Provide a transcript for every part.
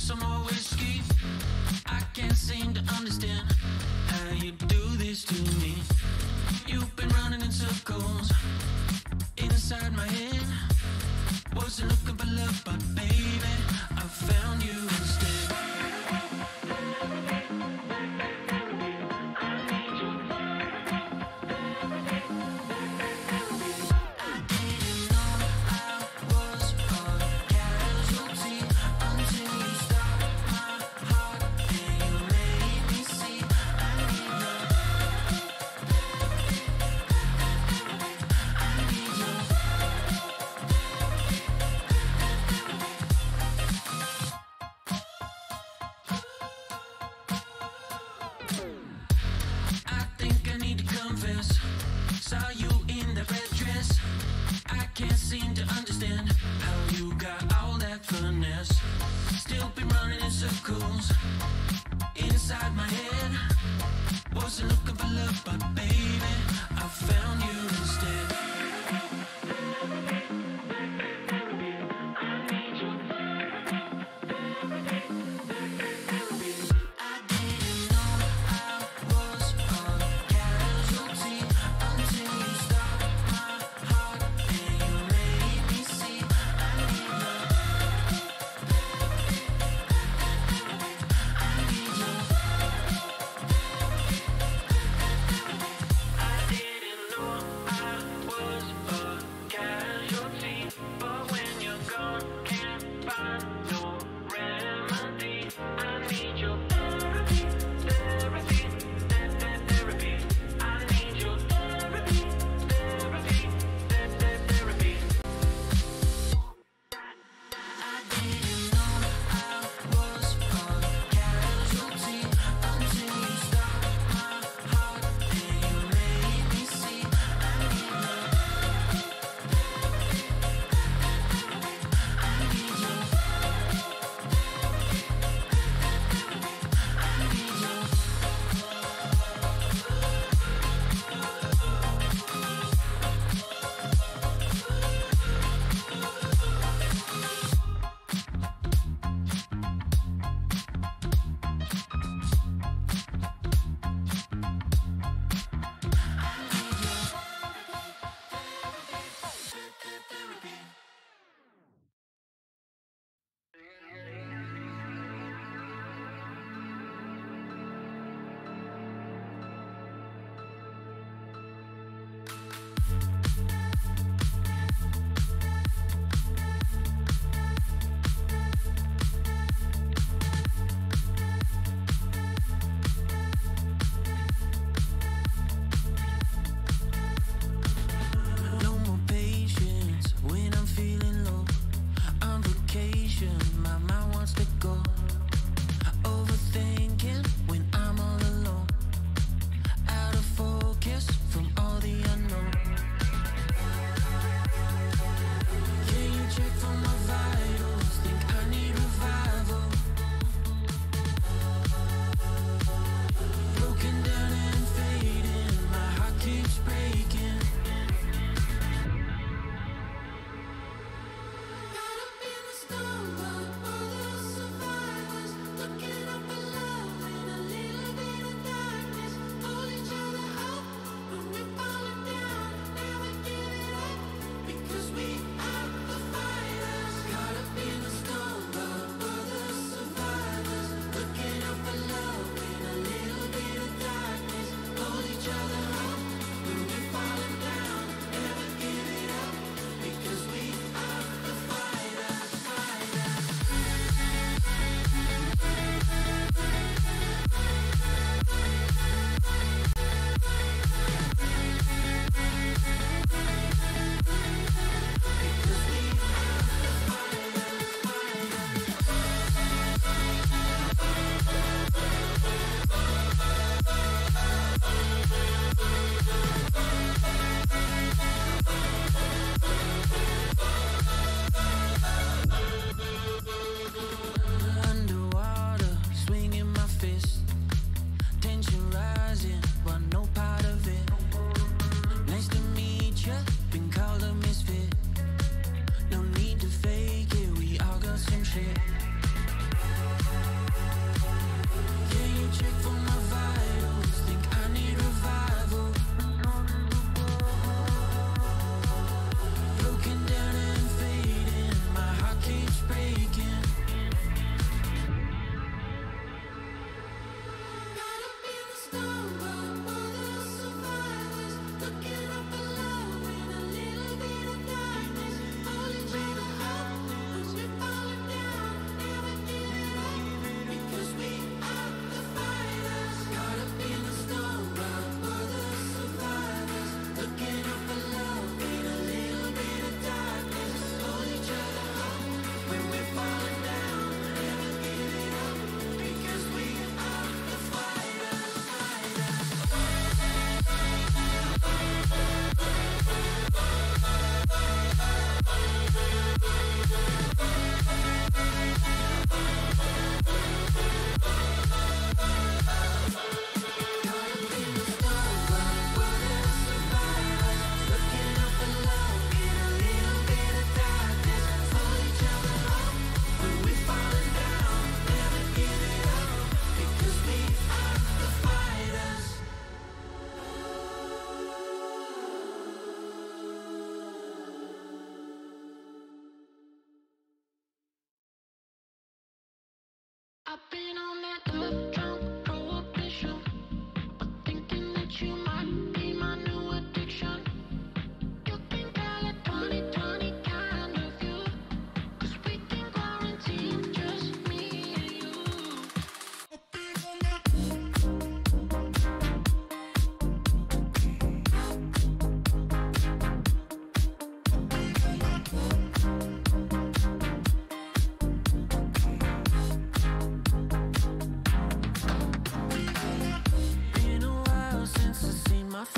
some more whiskey. I can't seem to understand how you do this to me. You've been running in circles inside my head. Wasn't looking for love, but baby, I found you instead.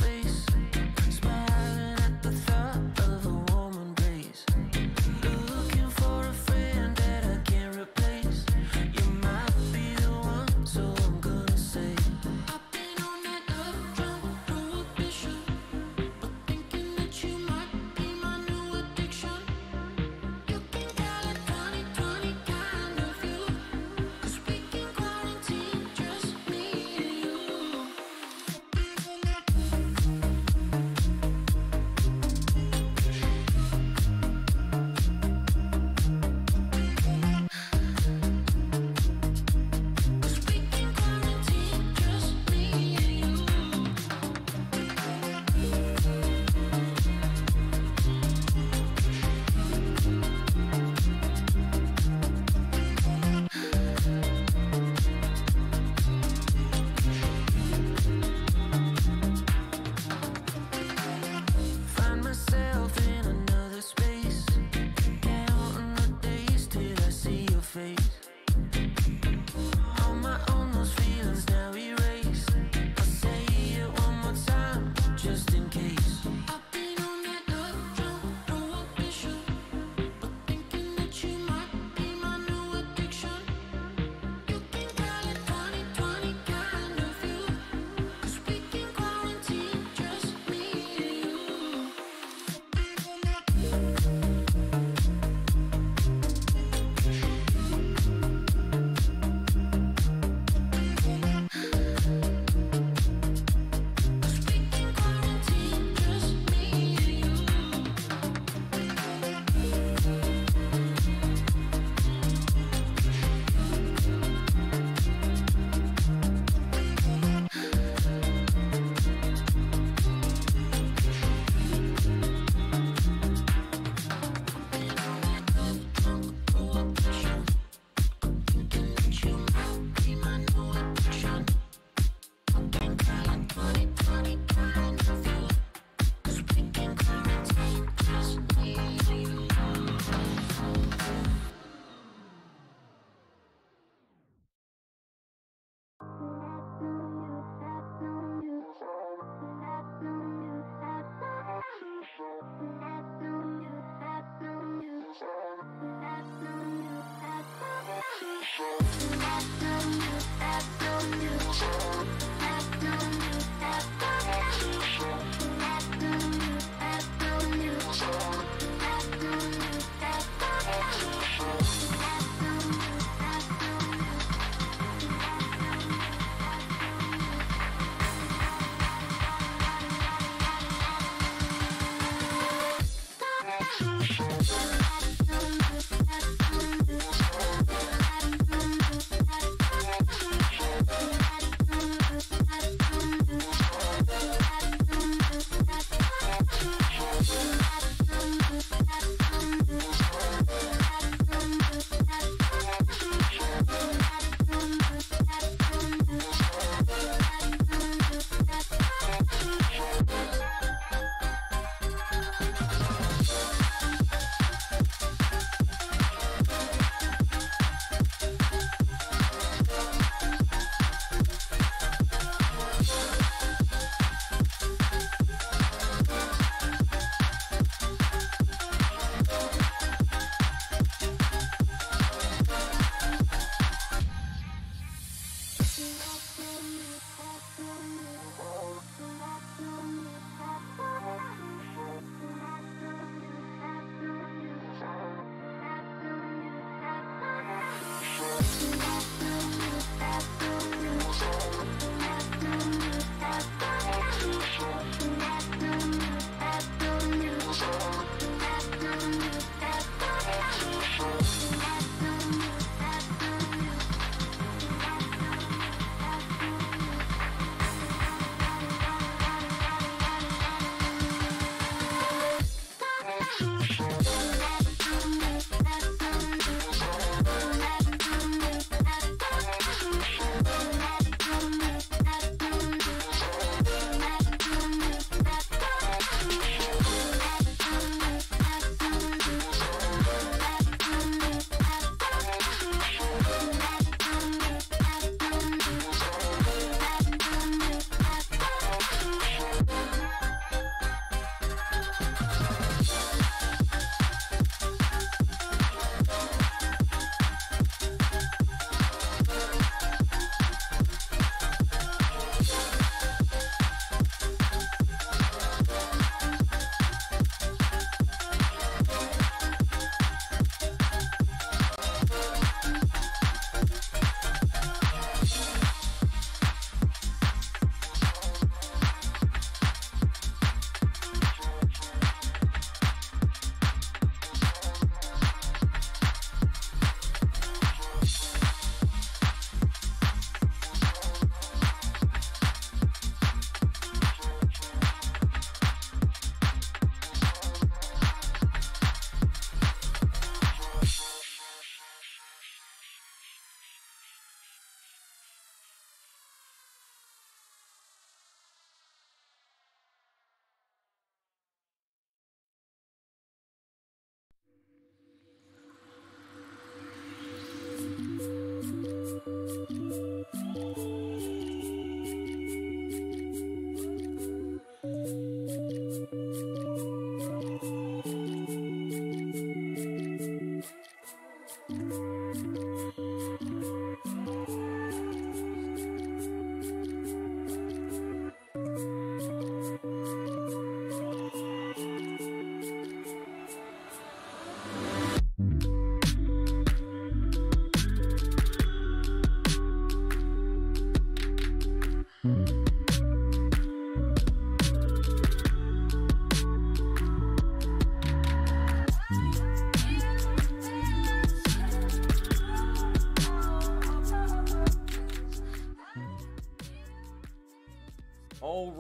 face, smiling at the thought of a warm embrace. Looking for a friend that I can't replace. You might be the one, so I'm gonna say I've been on that love drunk prohibition, but thinking that you might be my new addiction. You can call it 2020 kind of you, 'cause we can quarantine just me and you. Find myself in another space, counting the days till I see your face. On my own, those feelings now erase. I'll say it one more time, just in case. I've been on that love drunk prohibition, but thinking that you might be my new addiction. You can call it 2020 kind of you, 'cause we can quarantine just me and you.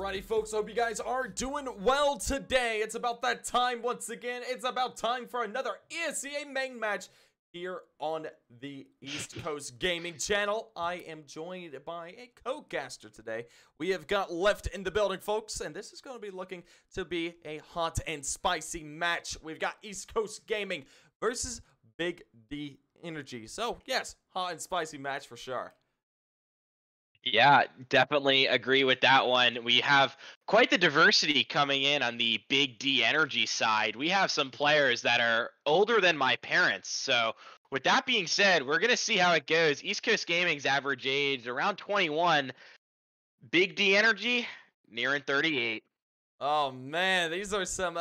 Alrighty, folks, hope you guys are doing well today. It's about that time once again. It's about time for another ESEA main match here on the East Coast Gaming channel. I am joined by a co-caster today. We have got Left in the building, folks, and this is going to be looking to be a hot and spicy match. We've got East Coast Gaming versus Big D Energy. So, yes, hot and spicy match for sure. Yeah, definitely agree with that one. We have quite the diversity coming in on the Big D Energy side. We have some players that are older than my parents. So, with that being said, we're going to see how it goes. East Coast Gaming's average age around 21. Big D Energy nearing 38. Oh man, these are some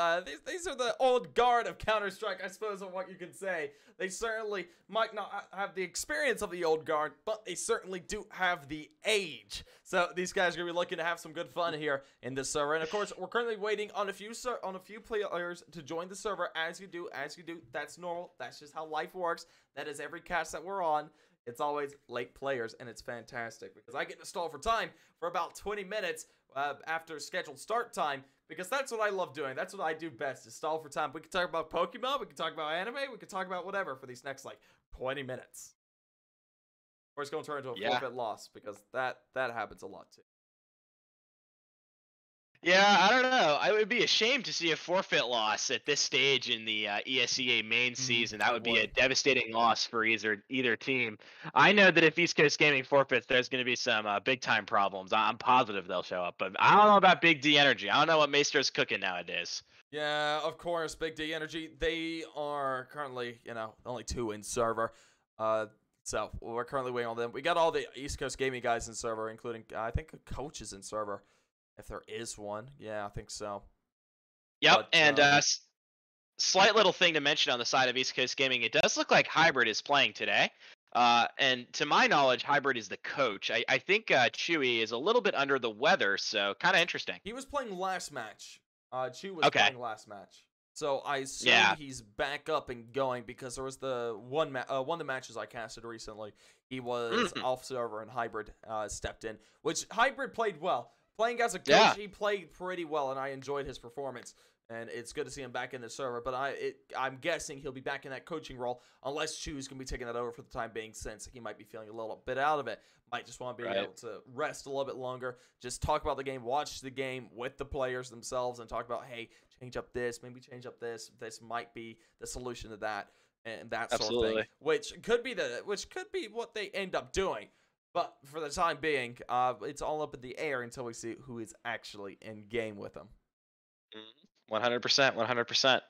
these are the old guard of Counter-Strike, I suppose, of what you can say. They certainly might not have the experience of the old guard, but they certainly do have the age. So these guys are gonna be looking to have some good fun here in this server. And of course, we're currently waiting on a few players to join the server. As you do, that's normal. That's just how life works. That is every cast that we're on. It's always late players, and it's fantastic because I get to stall for time for about 20 minutes after scheduled start time, because that's what I love doing. That's what I do best, is stall for time. We can talk about Pokemon, we can talk about anime, we can talk about whatever for these next, like, 20 minutes. Or it's going to turn into a forfeit loss, because that happens a lot, too. Yeah, I don't know. I would be ashamed to see a forfeit loss at this stage in the ESEA main season. That would be a devastating loss for either team. I know that if East Coast Gaming forfeits, there's going to be some big-time problems. I'm positive they'll show up. But I don't know about Big D Energy. I don't know what Maestro's cooking nowadays. Yeah, of course, Big D Energy. They are currently, only 2 in server. So we're currently waiting on them. We got all the East Coast Gaming guys in server, including, I think, coaches in server. If there is one. Yeah, I think so. Yep, but, and slight little thing to mention on the side of East Coast Gaming, it does look like Hybrid is playing today. And to my knowledge, Hybrid is the coach. I think Chewy is a little bit under the weather, so kind of interesting. He was playing last match. Chewy was playing last match. So I assume he's back up and going, because there was the one of the matches I casted recently. He was off server and Hybrid stepped in, which Hybrid played well. Playing as a coach, he played pretty well, and I enjoyed his performance. And it's good to see him back in the server. But I'm guessing he'll be back in that coaching role, unless Chew's going to be taking that over for the time being, since he might be feeling a little bit out of it. Might just want to be able to rest a little bit longer, just talk about the game, watch the game with the players themselves, and talk about, hey, change up this, maybe change up this. This might be the solution to that, and that sort of thing. Which could be what they end up doing. But for the time being, it's all up in the air until we see who is actually in game with them. 100%, 100%.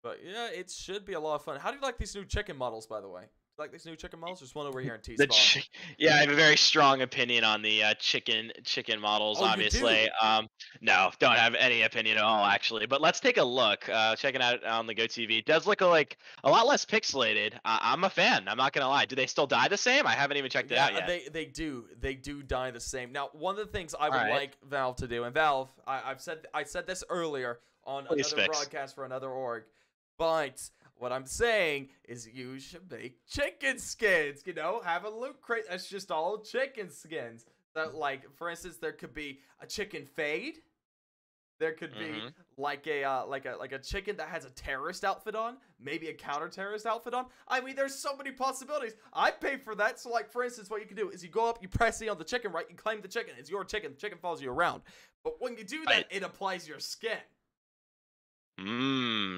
But yeah, it should be a lot of fun. How do you like these new chicken models, by the way? Like these new chicken models? There's one over here in T-Spawn. Yeah, I have a very strong opinion on the chicken models, obviously. No, don't have any opinion at all, actually. But let's take a look. Checking out on the GoTV. It does look like a lot less pixelated. I'm a fan. I'm not going to lie. Do they still die the same? I haven't even checked it out yet. They do. They do die the same. Now, one of the things I would like Valve to do, and Valve, I said this earlier on another broadcast for another org, but what I'm saying is you should make chicken skins, have a loot crate that's just all chicken skins. That, like, for instance, there could be a chicken fade. There could be like a chicken that has a terrorist outfit on, maybe a counter-terrorist outfit on. I mean, there's so many possibilities. I pay for that. So, like, for instance, what you can do is you go up, you press E on the chicken, right? You claim the chicken. It's your chicken. The chicken follows you around. But when you do that, it applies your skin.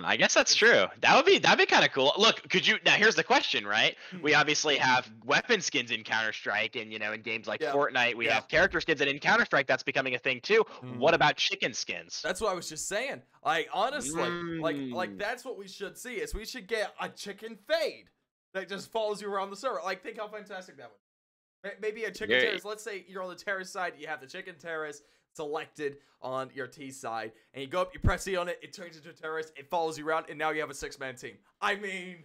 I guess that's true. That'd be kind of cool. Look, now here's the question, right? We obviously have weapon skins in Counter-Strike, and in games like Fortnite, we have character skins, and in Counter-Strike that's becoming a thing too. What about chicken skins? That's what I was just saying. Like, honestly, like that's what we should see, is we should get a chicken fade that just follows you around the server. Like, think how fantastic that would be. Maybe a chicken terrorist. Let's say you're on the terrorist side, you have the chicken terrorist selected on your T side, and you go up, you press E on it, it turns into a terrorist, it follows you around, and now you have a 6-man team. I mean,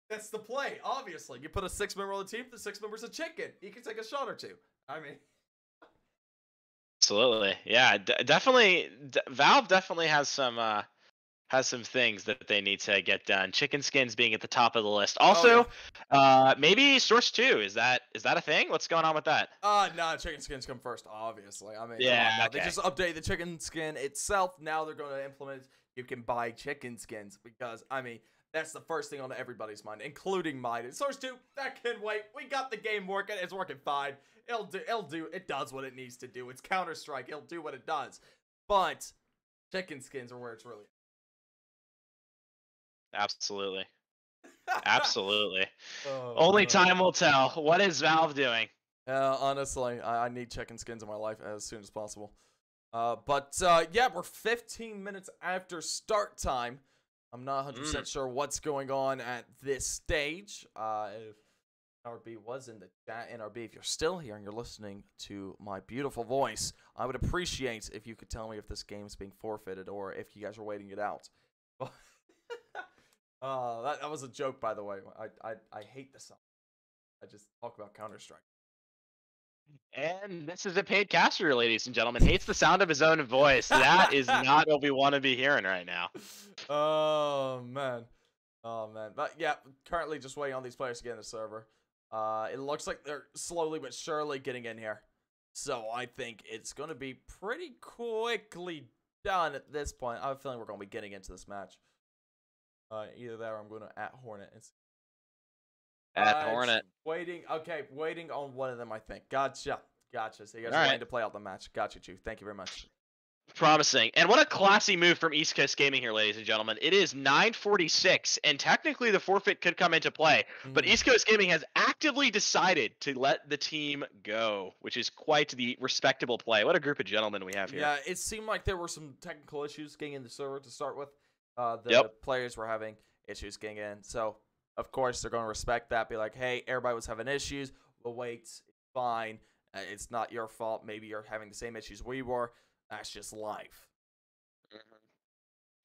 that's the play, obviously. You put a 6-member on the team, the 6 members a chicken. He can take a shot or two. I mean, absolutely, yeah, definitely. Valve definitely has some has some things that they need to get done. Chicken skins being at the top of the list. Also, maybe Source 2. Is that a thing? What's going on with that? No, chicken skins come first, obviously. I mean, yeah, come on, they just updated the chicken skin itself. Now they're going to implement you can buy chicken skins because, I mean, that's the first thing on everybody's mind, including mine. And Source 2, that can wait. We got the game working. It's working fine. It does what it needs to do. It's Counter-Strike. It'll do what it does. But chicken skins are where it's really Absolutely. Absolutely. Only time will tell. What is Valve doing? Honestly, I need chicken skins in my life as soon as possible. Yeah, we're 15 minutes after start time. I'm not 100% sure what's going on at this stage. If NRB was in the chat, NRB, if you're still here and you're listening to my beautiful voice, I would appreciate if you could tell me if this game's being forfeited or if you guys are waiting it out. That was a joke, by the way. I hate this song. I just talk about Counter-Strike. And this is a paid caster, ladies and gentlemen. Hates the sound of his own voice. That is not what we want to be hearing right now. Oh, man. But yeah, currently just waiting on these players to get in the server. It looks like they're slowly but surely getting in here. So I think it's going to be pretty quickly done at this point. I have a feeling we're going to be getting into this match. Either that or I'm going to @Hornet. Hornet. Waiting on one of them, I think. Gotcha. So you guys are waiting to play out the match. Gotcha, Chief. Thank you very much. Promising. And what a classy move from East Coast Gaming here, ladies and gentlemen. It is 9:46, and technically the forfeit could come into play. But East Coast Gaming has actively decided to let the team go, which is quite the respectable play. What a group of gentlemen we have here. Yeah, it seemed like there were some technical issues getting in the server to start with. The players were having issues getting in. So, of course, they're going to respect that. Be like, hey, everybody was having issues. We'll wait. It's fine. It's not your fault. Maybe you're having the same issues we were. That's just life.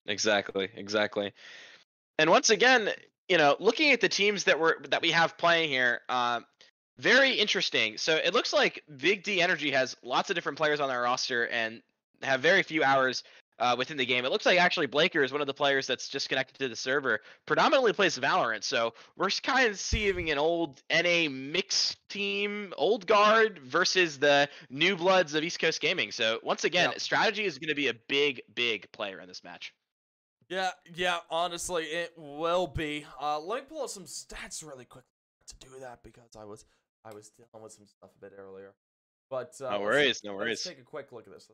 Exactly. And once again, looking at the teams that we have playing here, very interesting. So it looks like Big D Energy has lots of different players on their roster and have very few hours within the game. It looks like actually Blaker is one of the players that's just connected to the server, predominantly plays Valorant. So we're kind of seeing an old NA mixed team, old guard versus the new bloods of East Coast Gaming. So once again, strategy is going to be a big player in this match. Yeah, honestly, it will be. Let me pull up some stats really quick to do that because I was dealing with some stuff a bit earlier. But no worries. Let's take a quick look at this.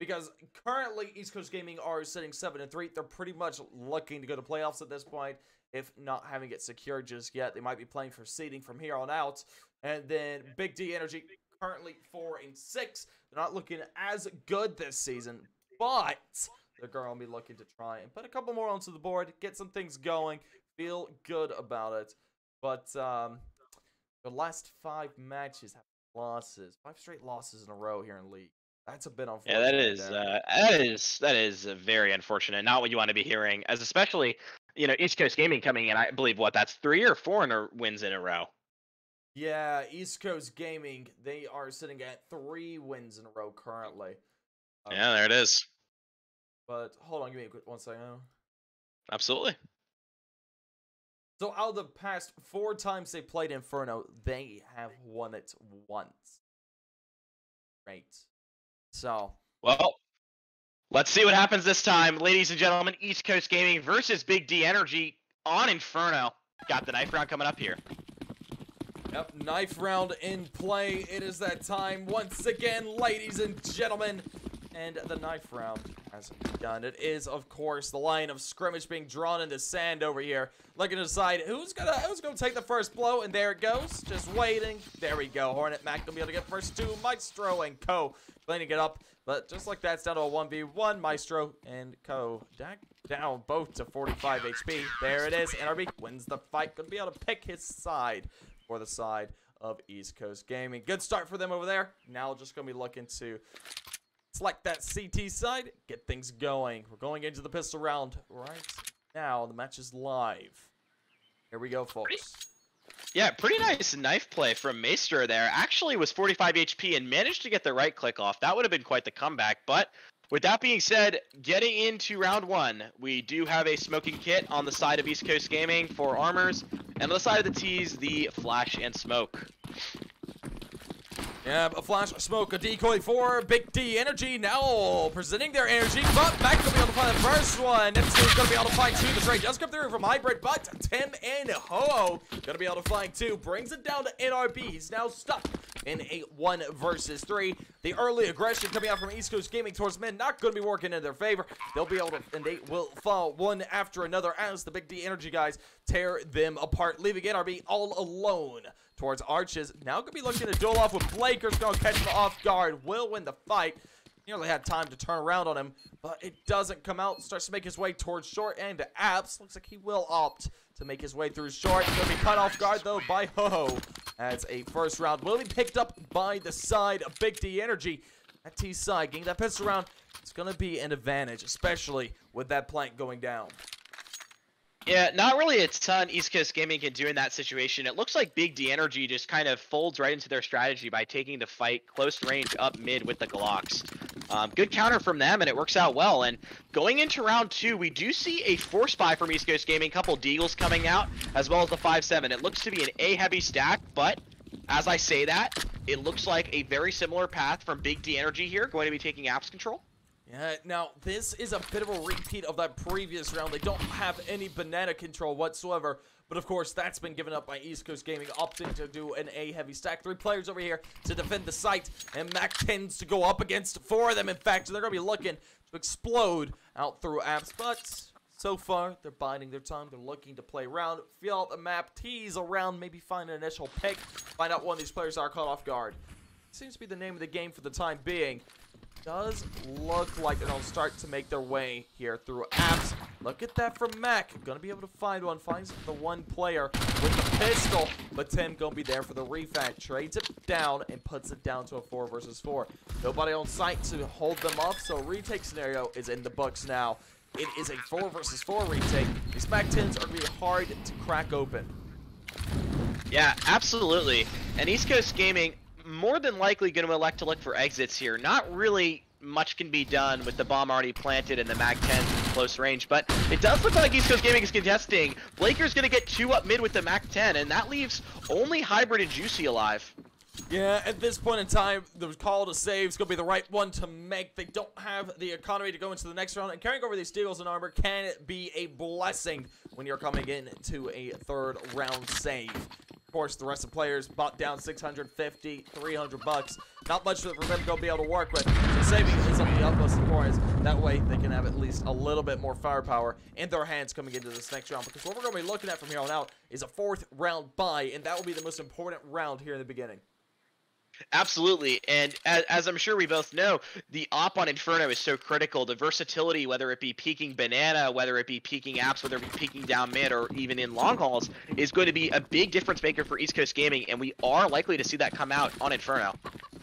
Because currently, East Coast Gaming are sitting 7-3. They're pretty much looking to go to playoffs at this point, if not having it secured just yet. They might be playing for seeding from here on out. And then Big D Energy currently 4-6. They're not looking as good this season, but they're going to be looking to try and put a couple more onto the board, get some things going, feel good about it. But the last 5 matches have losses, 5 straight losses in a row here in League. That's a bit unfortunate. Yeah, that is very unfortunate. Not what you want to be hearing, as especially East Coast Gaming coming in. I believe that's 3 or 4 wins in a row. Yeah, East Coast Gaming, they are sitting at 3 wins in a row currently. Yeah, there it is. But hold on, give me a quick 1 second. Absolutely. So out of the past 4 times they played Inferno, they have won it once. Great. So, well, let's see what happens this time, ladies and gentlemen. East Coast Gaming versus Big D Energy on Inferno. Got the knife round coming up here. Yep, knife round in play. It is that time once again, ladies and gentlemen. And the knife round has begun. It is, of course, the line of scrimmage being drawn in the sand over here. Looking to decide who's gonna take the first blow, and there it goes. Just waiting. There we go. Hornet Mac gonna be able to get first 2. Maestro and Co. cleaning it up. But just like that, it's down to a 1v1. Maestro and Co. down both to 45 HP. There it is. NRB wins the fight. Gonna be able to pick his side for the side of East Coast Gaming. Good start for them over there. Now just gonna be looking to select that CT side, get things going. We're going into the pistol round right now. The match is live. Here we go, folks. Pretty nice knife play from Maestro there. Actually was 45 HP and managed to get the right click off. That would have been quite the comeback, but With that being said, getting into round 1, we do have a smoking kit on the side of East Coast Gaming for armors, and on the side of the T's, the flash and smoke. Yeah, a flash, a smoke, a decoy for Big D Energy now presenting their energy, but Mac gonna be able to find the first one. Neptune's gonna be able to find 2. The trade does come through from Hybrid, but Tim and Ho gonna be able to find 2. Brings it down to NRB. He's now stuck in a 1 versus 3. The early aggression coming out from East Coast Gaming towards men not gonna be working in their favor. They'll be able to, and they will fall one after another as the Big D Energy guys tear them apart, leaving NRB all alone towards Arches. Now gonna be looking to duel off with Blaker's gonna catch him off guard. Will win the fight. Nearly had time to turn around on him, but it doesn't come out. Starts to make his way towards short and to apps. Looks like he will opt to make his way through short. He's gonna be cut off guard though by Ho. As a first round will be picked up by the side of Big D Energy. At T's side, getting that pistol round, it's gonna be an advantage, especially with that plank going down. Yeah, not really a ton East Coast Gaming can do in that situation. It looks like Big D Energy just kind of folds right into their strategy by taking the fight close range up mid with the Glocks. Good counter from them, and it works out well. And going into round 2, we do see a force buy from East Coast Gaming, couple Deagles coming out, as well as the 5-7. It looks to be an A-heavy stack, but as I say that, it looks like a very similar path from Big D Energy here, going to be taking apps control. Yeah, now this is a bit of a repeat of that previous round. They don't have any banana control whatsoever, but of course that's been given up by East Coast Gaming, opting to do an A-heavy stack. 3 players over here to defend the site, and Mac tends to go up against 4 of them, in fact, so they're going to be looking to explode out through apps, but so far they're biding their time. They're looking to play around, feel out the map, tease around, maybe find an initial pick, find out one of these players are caught off guard. Seems to be the name of the game for the time being. Does look like they'll start to make their way here through apps. Look at that from Mac. Gonna be able to find one. Finds the one player with the pistol. But Tim gonna be there for the refact. Trades it down and puts it down to a 4 versus 4. Nobody on site to hold them up. So retake scenario is in the books now. It is a 4 versus 4 retake. These Mac 10s are gonna be hard to crack open. Yeah, absolutely. And East Coast Gaming more than likely going to elect to look for exits here. Not really much can be done with the bomb already planted and the Mag 10 in close range, but it does look like East Coast Gaming is contesting. Blaker's going to get 2 up mid with the Mag 10, and that leaves only Hybrid and Juicy alive. Yeah, at this point in time, the call to save is going to be the right one to make. They don't have the economy to go into the next round, and carrying over these Deagles and armor can be a blessing when you're coming into a 3rd round save. Of course, the rest of the players bought down $650, $300. Not much for them to be able to work with. So saving is of the utmost importance. That way, they can have at least a little bit more firepower in their hands coming into this next round. Because what we're going to be looking at from here on out is a 4th round buy, and that will be the most important round here in the beginning. Absolutely, and as I'm sure we both know, the op on Inferno is so critical. The versatility, whether it be peeking banana, whether it be peeking apps, whether it be peeking down mid, or even in long hauls, is going to be a big difference maker for East Coast Gaming, and we are likely to see that come out on Inferno.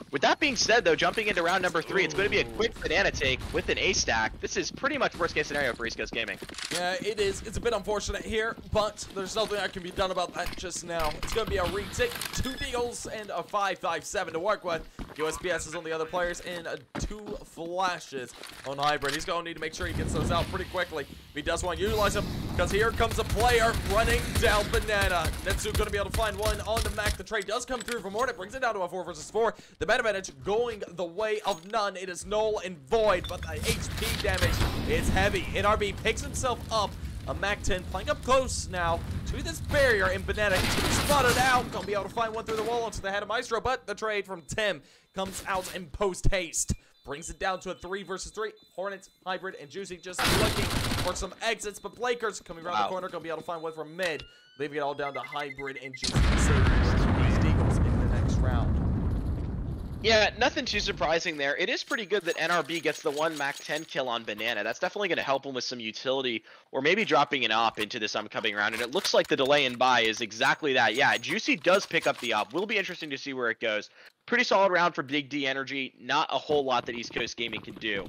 With that being said, though, jumping into round number 3, it's going to be a quick banana take with an A stack. This is pretty much worst case scenario for East Coast Gaming. Yeah, it is. It's a bit unfortunate here, but there's nothing that can be done about that just now. It's going to be a retake, 2 Deagles and a 5.57 to work with. USPS is on the other players and 2 flashes on Hybrid. He's going to need to make sure he gets those out pretty quickly. If he does want to utilize them, because here comes a player running down banana. Netsu going to be able to find one on the Mac. The trade does come through from Hornet, brings it down to a 4 versus 4. The meta advantage going the way of none. It is null and void, but the HP damage is heavy. NRB picks himself up. A Mac 10 playing up close now to this barrier, and Banana is spotted out. Gonna be able to find one through the wall onto the head of Maestro, but the trade from Tim comes out in post haste. Brings it down to a 3 versus 3. Hornets, Hybrid, and Juicy just looking for some exits, but Blaker's coming around the corner. Gonna be able to find one from mid, leaving it all down to Hybrid and Juicy to save these Deagles in the next round. Yeah, nothing too surprising there. It is pretty good that NRB gets the 1 Mac 10 kill on Banana. That's definitely going to help him with some utility, or maybe dropping an op into this upcoming round. And it looks like the delay in buy is exactly that. Yeah, Juicy does pick up the op. Will be interesting to see where it goes. Pretty solid round for Big D Energy. Not a whole lot that East Coast Gaming can do.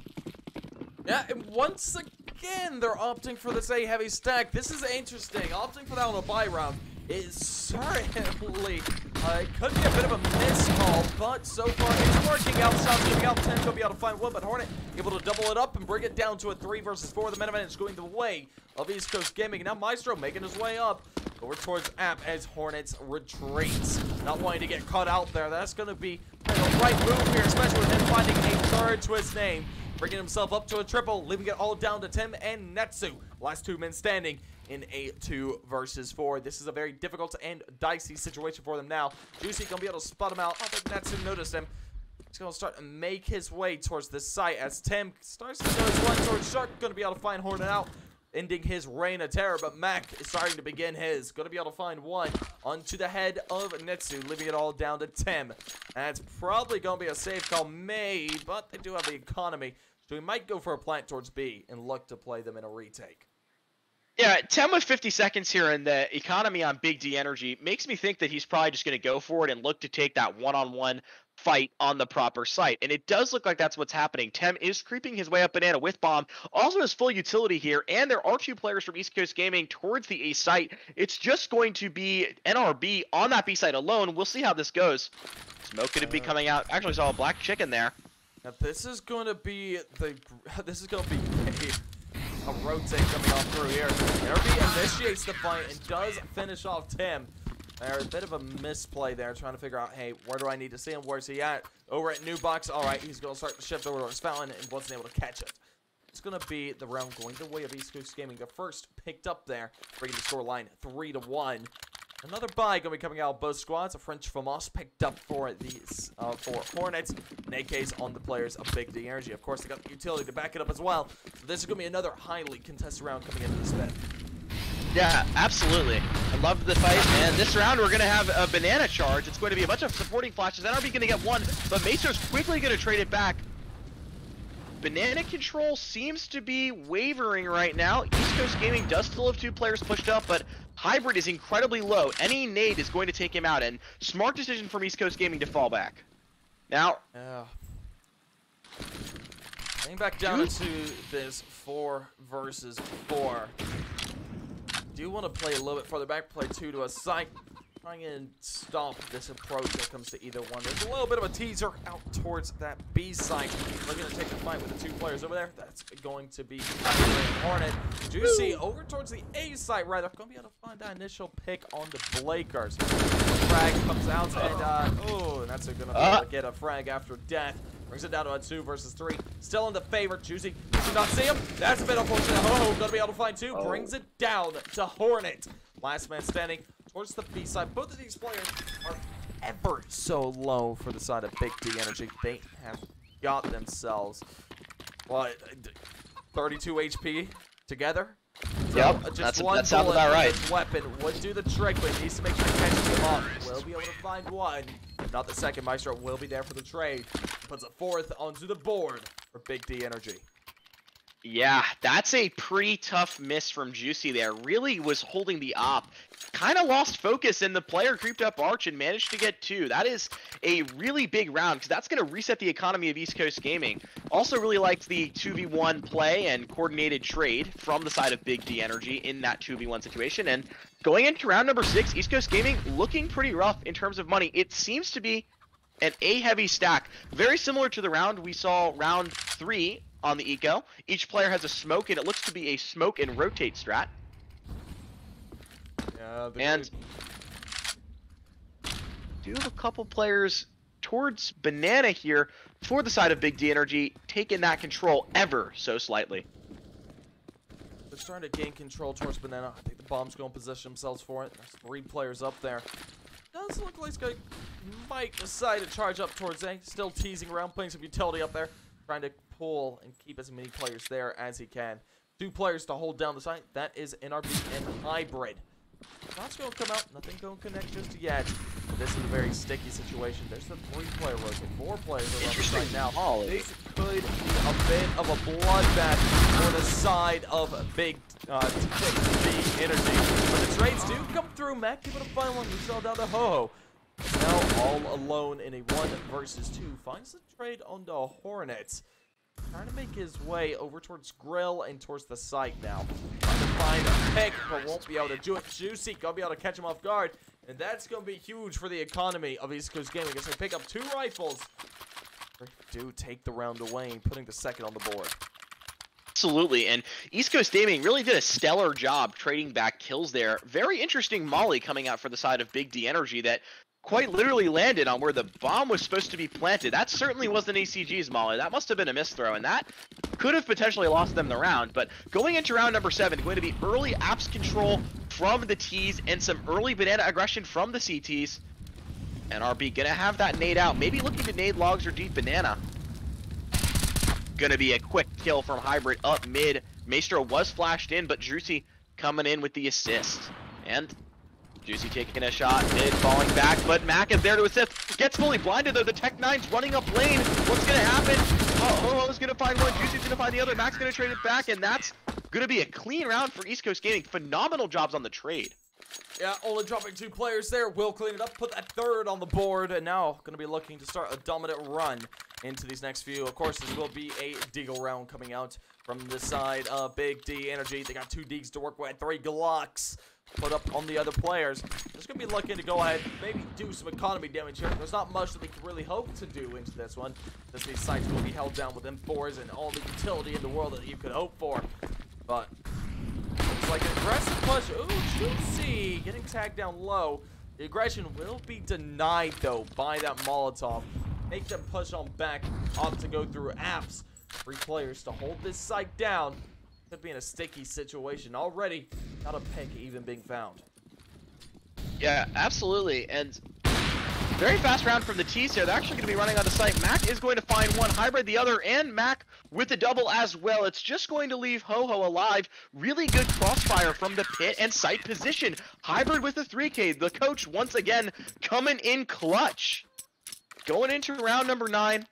Yeah, and once again, they're opting for this A-heavy stack. This is interesting. Opting for that on a buy round is certainly It could be a bit of a miscall, but so far it's working out. Shots giving out 10, gonna be able to find one, but Hornet able to double it up and bring it down to a 3 versus 4. The main event is going the way of East Coast Gaming. Now Maestro making his way up over towards App as Hornets retreats. Not wanting to get caught out there. That's gonna be the right move here, especially with him finding a third to his name. Bringing himself up to a triple, leaving it all down to Tim and Netsu. Last 2 men standing in a 2 versus 4. This is a very difficult and dicey situation for them now. Juicy gonna be able to spot him out. I think Netsu noticed him. He's gonna start to make his way towards the site as Tim starts to go his one towards Shark. Gonna be able to find Hornet out, ending his reign of terror. But Mac is starting to begin his. Gonna be able to find one onto the head of Netsu, leaving it all down to Tim. That's probably gonna be a safe call made, but they do have the economy. So we might go for a plant towards B and look to play them in a retake. Yeah, 10 with 50 seconds here, and the economy on Big D Energy makes me think that he's probably just going to go for it and look to take that one-on-one fight on the proper site. And it does look like that's what's happening. Tem is creeping his way up Banana with Bomb. Also has full utility here, and there are 2 players from East Coast Gaming towards the A site. It's just going to be NRB on that B site alone. We'll see how this goes. Smoke going to be coming out. Actually saw a black chicken there. Now this is going to be a rotate coming off through here. NRB initiates the fight and does finish off Tim. There's a bit of a misplay there, trying to figure out, hey, where do I need to see him? Where's he at? Over at New Box. All right, he's going to start to shift over to his fountain and wasn't able to catch it. It's going to be the round going the way of East Coast Gaming. The first picked up there, bringing the scoreline 3-1. Another buy going to be coming out of both squads. A French FAMAS picked up for these for Hornets. In a case on the players of Big D Energy. Of course, they got the utility to back it up as well. So this is going to be another highly contested round coming into this bit. Yeah, absolutely. I love the fight, and this round we're going to have a banana charge. It's going to be a bunch of supporting flashes. NRB going to get one, but Meso's quickly going to trade it back. Banana control seems to be wavering right now. East Coast Gaming does still have 2 players pushed up, but Hybrid is incredibly low. Any nade is going to take him out, and smart decision from East Coast Gaming to fall back. Now, getting back down to this 4 versus 4. Do want to play a little bit further back, play 2 to a side. Trying and stop this approach that comes to either one. There's a little bit of a teaser out towards that B site. Looking to take the fight with the 2 players over there. That's going to be Hornet. Juicy over towards the A site, rather. Going to be able to find that initial pick on the Blakers. Frag comes out, and oh, that's going to be able to get a frag after death. Brings it down to a 2 versus 3. Still in the favor. Juicy did not see him. That's a bit unfortunate. Oh, going to be able to find 2. Brings it down to Hornet. Last man standing towards the B side. Both of these players are ever so low for the side of Big D Energy. They have got themselves, what, 32 HP together? Yep, so that sounds about right. This weapon would do the trick, but he needs to make sure he catches him up. Will be able to find one. If not the second, Maestro will be there for the trade. Puts a 4th onto the board for Big D Energy. Yeah, that's a pretty tough miss from Juicy there. Really was holding the op. Kind of lost focus, and the player creeped up Arch and managed to get 2. That is a really big round, because that's going to reset the economy of East Coast Gaming. Also really liked the 2v1 play and coordinated trade from the side of Big D Energy in that 2v1 situation. And going into round number 6, East Coast Gaming looking pretty rough in terms of money. It seems to be an A-heavy stack. Very similar to the round we saw round 3 on the eco. Each player has a smoke, and it looks to be a smoke and rotate strat. Yeah, and do have a couple players towards Banana here for the side of Big D Energy, taking that control ever so slightly. They're starting to gain control towards Banana. I think the bomb's going to position themselves for it. There's 3 players up there. Does look like Sky might decide to charge up towards A. Still teasing around, playing some utility up there. Trying to pull and keep as many players there as he can. 2 players to hold down the site. That is NRB and Hybrid. Shots going to come out. Nothing going to connect just yet. This is a very sticky situation. There's the 3-player rotate. 4 players are on the site now. This could be a bit of a bloodbath for the side of Big D Energy. But the trades do come through. Mac able to find one. We saw down the Ho-Ho. Now all alone in a 1 versus 2. Finds the trade on the Hornets. Trying to make his way over towards Grill and towards the site now. Trying to find a pick, but won't be able to do it. Juicy gonna be able to catch him off guard. And that's going to be huge for the economy of East Coast Gaming as they pick up 2 rifles. They do take the round away, putting the second on the board. Absolutely, and East Coast Gaming really did a stellar job trading back kills there. Very interesting molly coming out for the side of Big D Energy that quite literally landed on where the bomb was supposed to be planted. That certainly wasn't ACG's molly. That must have been a misthrow, and that could have potentially lost them the round. But going into round number 7, going to be early apps control from the T's and some early banana aggression from the CTs. And RB gonna have that nade out, maybe looking to nade logs or deep banana. Gonna be a quick kill from Hybrid up mid. Maestro was flashed in, but Juicy coming in with the assist. And Juicy taking a shot, mid falling back, but Mac is there to assist. Gets fully blinded though, the Tech-9's running up lane. What's gonna happen? Ho-Ho's gonna find one, Juicy's gonna find the other, Mac's gonna trade it back, and that's gonna be a clean round for East Coast Gaming. Phenomenal jobs on the trade. Yeah, only dropping 2 players there. Will clean it up, put that 3rd on the board, and now going to be looking to start a dominant run into these next few. Of course, this will be a Deagle round coming out from the side of Big D Energy. They got 2 Deags to work with, 3 Glocks put up on the other players. Just going to be looking to go ahead, maybe do some economy damage here. There's not much that we can really hope to do into this one, as these sites will be held down with M4s and all the utility in the world that you could hope for. But it's like an aggressive push. Ooh, Juicy getting tagged down low. The aggression will be denied, though, by that Molotov. Make them push on back, opt to go through apps. 3 players to hold this site down. Could be in a sticky situation already. Not a pick even being found. Yeah, absolutely. And very fast round from the T's here. They're actually going to be running on the site. Mac is going to find one, Hybrid the other, and Mac with the double as well. It's just going to leave Ho-Ho alive. Really good crossfire from the pit and site position. Hybrid with the 3K. The coach once again coming in clutch. Going into round number 9.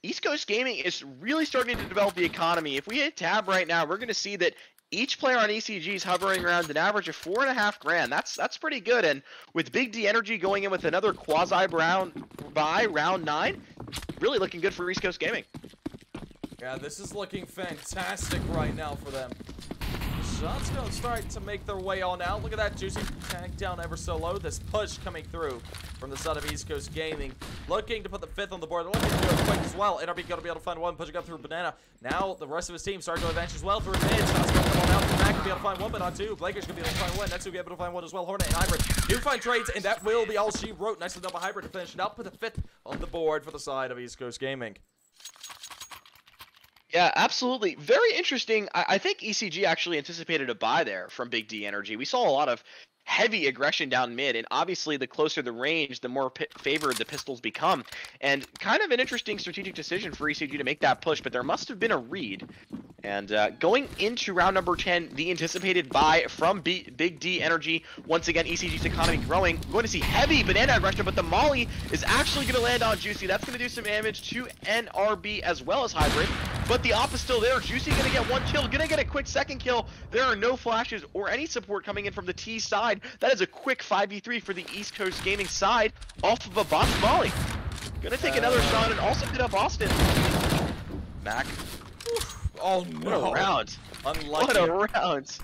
East Coast Gaming is really starting to develop the economy. If we hit tab right now, we're going to see that each player on ECG is hovering around an average of $4.5 grand. That's pretty good. And with Big D Energy going in with another quasi round by round 9, really looking good for East Coast Gaming. Yeah, this is looking fantastic right now for them. Shots going to start to make their way on out. Look at that, Juicy tagged down ever so low. This push coming through from the side of East Coast Gaming. Looking to put the 5th on the board. They're looking to do it quick as well. NRB going to be able to find one, pushing up through Banana. Now the rest of his team starting to advance as well through mid. Shots going to come on out. Mac going to be able to find one, but not 2. Blaker's going to be able to find one. Next, will be able to find one as well. Hornet and Hybrid do find trades, and that will be all she wrote. Nicely done by Hybrid to finish it up. Put the 5th on the board for the side of East Coast Gaming. Yeah, absolutely. Very interesting. I think ECG actually anticipated a buy there from Big D Energy. We saw a lot of heavy aggression down mid, and obviously the closer the range, the more favored the pistols become. And kind of an interesting strategic decision for ECG to make that push, but there must have been a read. And going into round number 10, the anticipated buy from Big D Energy. Once again, ECG's economy growing. We're going to see heavy banana aggression, but the molly is actually going to land on Juicy. That's going to do some damage to NRB as well as Hybrid. But the op is still there. Juicy going to get 1 kill, going to get a quick 2nd kill. There are no flashes or any support coming in from the T side. That is a quick 5v3 for the East Coast Gaming side off of a bot molly. Going to take another shot and also hit up Austin. Mac. Oh no. What a round. Unlucky. What a round.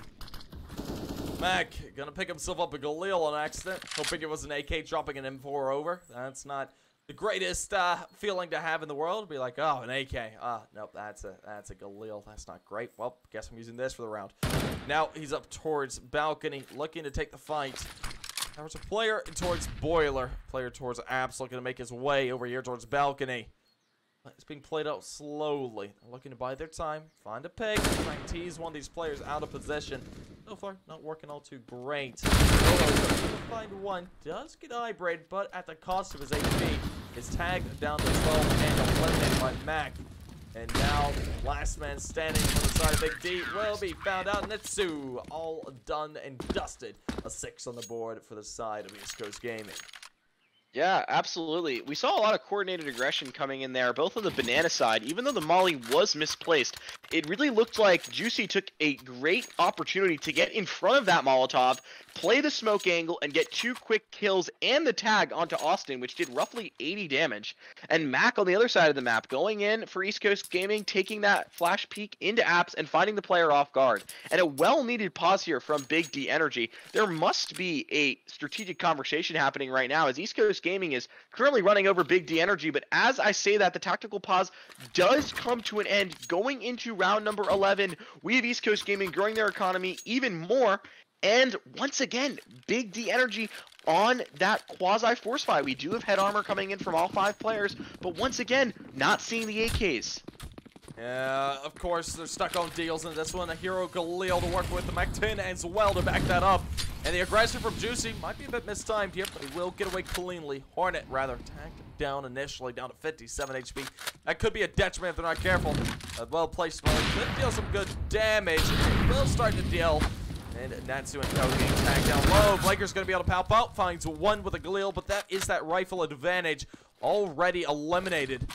Mac gonna pick himself up a Galil on accident. Hoping it was an AK dropping an M4 over. That's not the greatest feeling to have in the world. Be like, oh, an AK. Nope, that's a Galil. That's not great. Well, guess I'm using this for the round. Now he's up towards balcony, looking to take the fight. There's a player towards boiler. Player towards apps, looking to make his way over here towards balcony. It's being played out slowly. They're looking to buy their time, find a pick, try and tease one of these players out of position. So far, not working all too great. Find one, does get Hybrid, but at the cost of his AP. His tag down to 12 and eliminated by Mac. And now, last man standing on the side of Big D will be found out. Netsu, all done and dusted. A 6 on the board for the side of East Coast Gaming. Yeah, absolutely. We saw a lot of coordinated aggression coming in there, both on the banana side. Even though the molly was misplaced, it really looked like Juicy took a great opportunity to get in front of that Molotov, play the smoke angle, and get 2 quick kills and the tag onto Austin, which did roughly 80 damage. And Mac on the other side of the map, going in for East Coast Gaming, taking that flash peek into apps and finding the player off guard. And a well-needed pause here from Big D Energy. There must be a strategic conversation happening right now, as East Coast Gaming is currently running over Big D Energy, but as I say that, the tactical pause does come to an end. Going into round number 11, we have East Coast Gaming growing their economy even more, and once again, Big D Energy on that quasi force fight. We do have head armor coming in from all 5 players, but once again, not seeing the AKs. Yeah, of course, they're stuck on deals in this one. A hero Galil to work with the Mac 10 as well to back that up. And the aggression from Juicy might be a bit mistimed here, but he will get away cleanly. Hornet, rather, tagged down initially, down to 57 HP. That could be a detriment if they're not careful. A well-placed one could deal some good damage. Will start to deal. And Natsu and Ko getting tagged down low. Blaker's going to be able to pop out. Finds one with a Galil, but that is that rifle advantage already eliminated.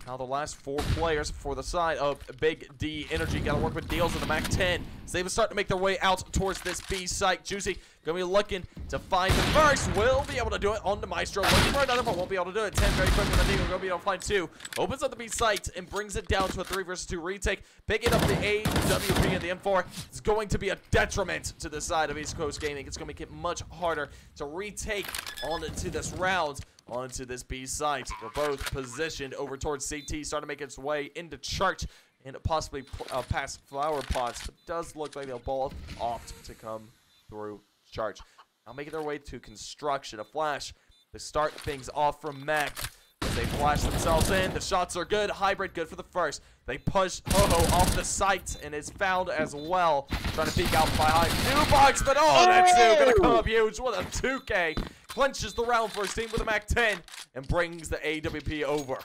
Now the last 4 players for the side of Big D Energy got to work with deals in the Mac 10. So they will start to make their way out towards this B site. Juicy going to be looking to find the first. Will be able to do it on the Maestro. Looking for another, but won't be able to do it. 10 very quickly. The Deagle going to be able to find 2. Opens up the B site and brings it down to a 3 versus 2 retake. Picking up the AWP and the M4 is going to be a detriment to the side of East Coast Gaming. It's going to make it much harder to retake onto this round. Onto this B site. They're both positioned over towards CT, starting to make its way into church and possibly past flower pots. But it does look like they'll both opt to come through church. Now making their way to construction. A flash to start things off from Mac. As they flash themselves in, the shots are good. Hybrid good for the first. They push Ho-Ho off the site and is found as well. Trying to peek out behind new box, but oh, that's gonna come up huge. What a 2K. Clinches the round for his team with a Mac 10 and brings the AWP over.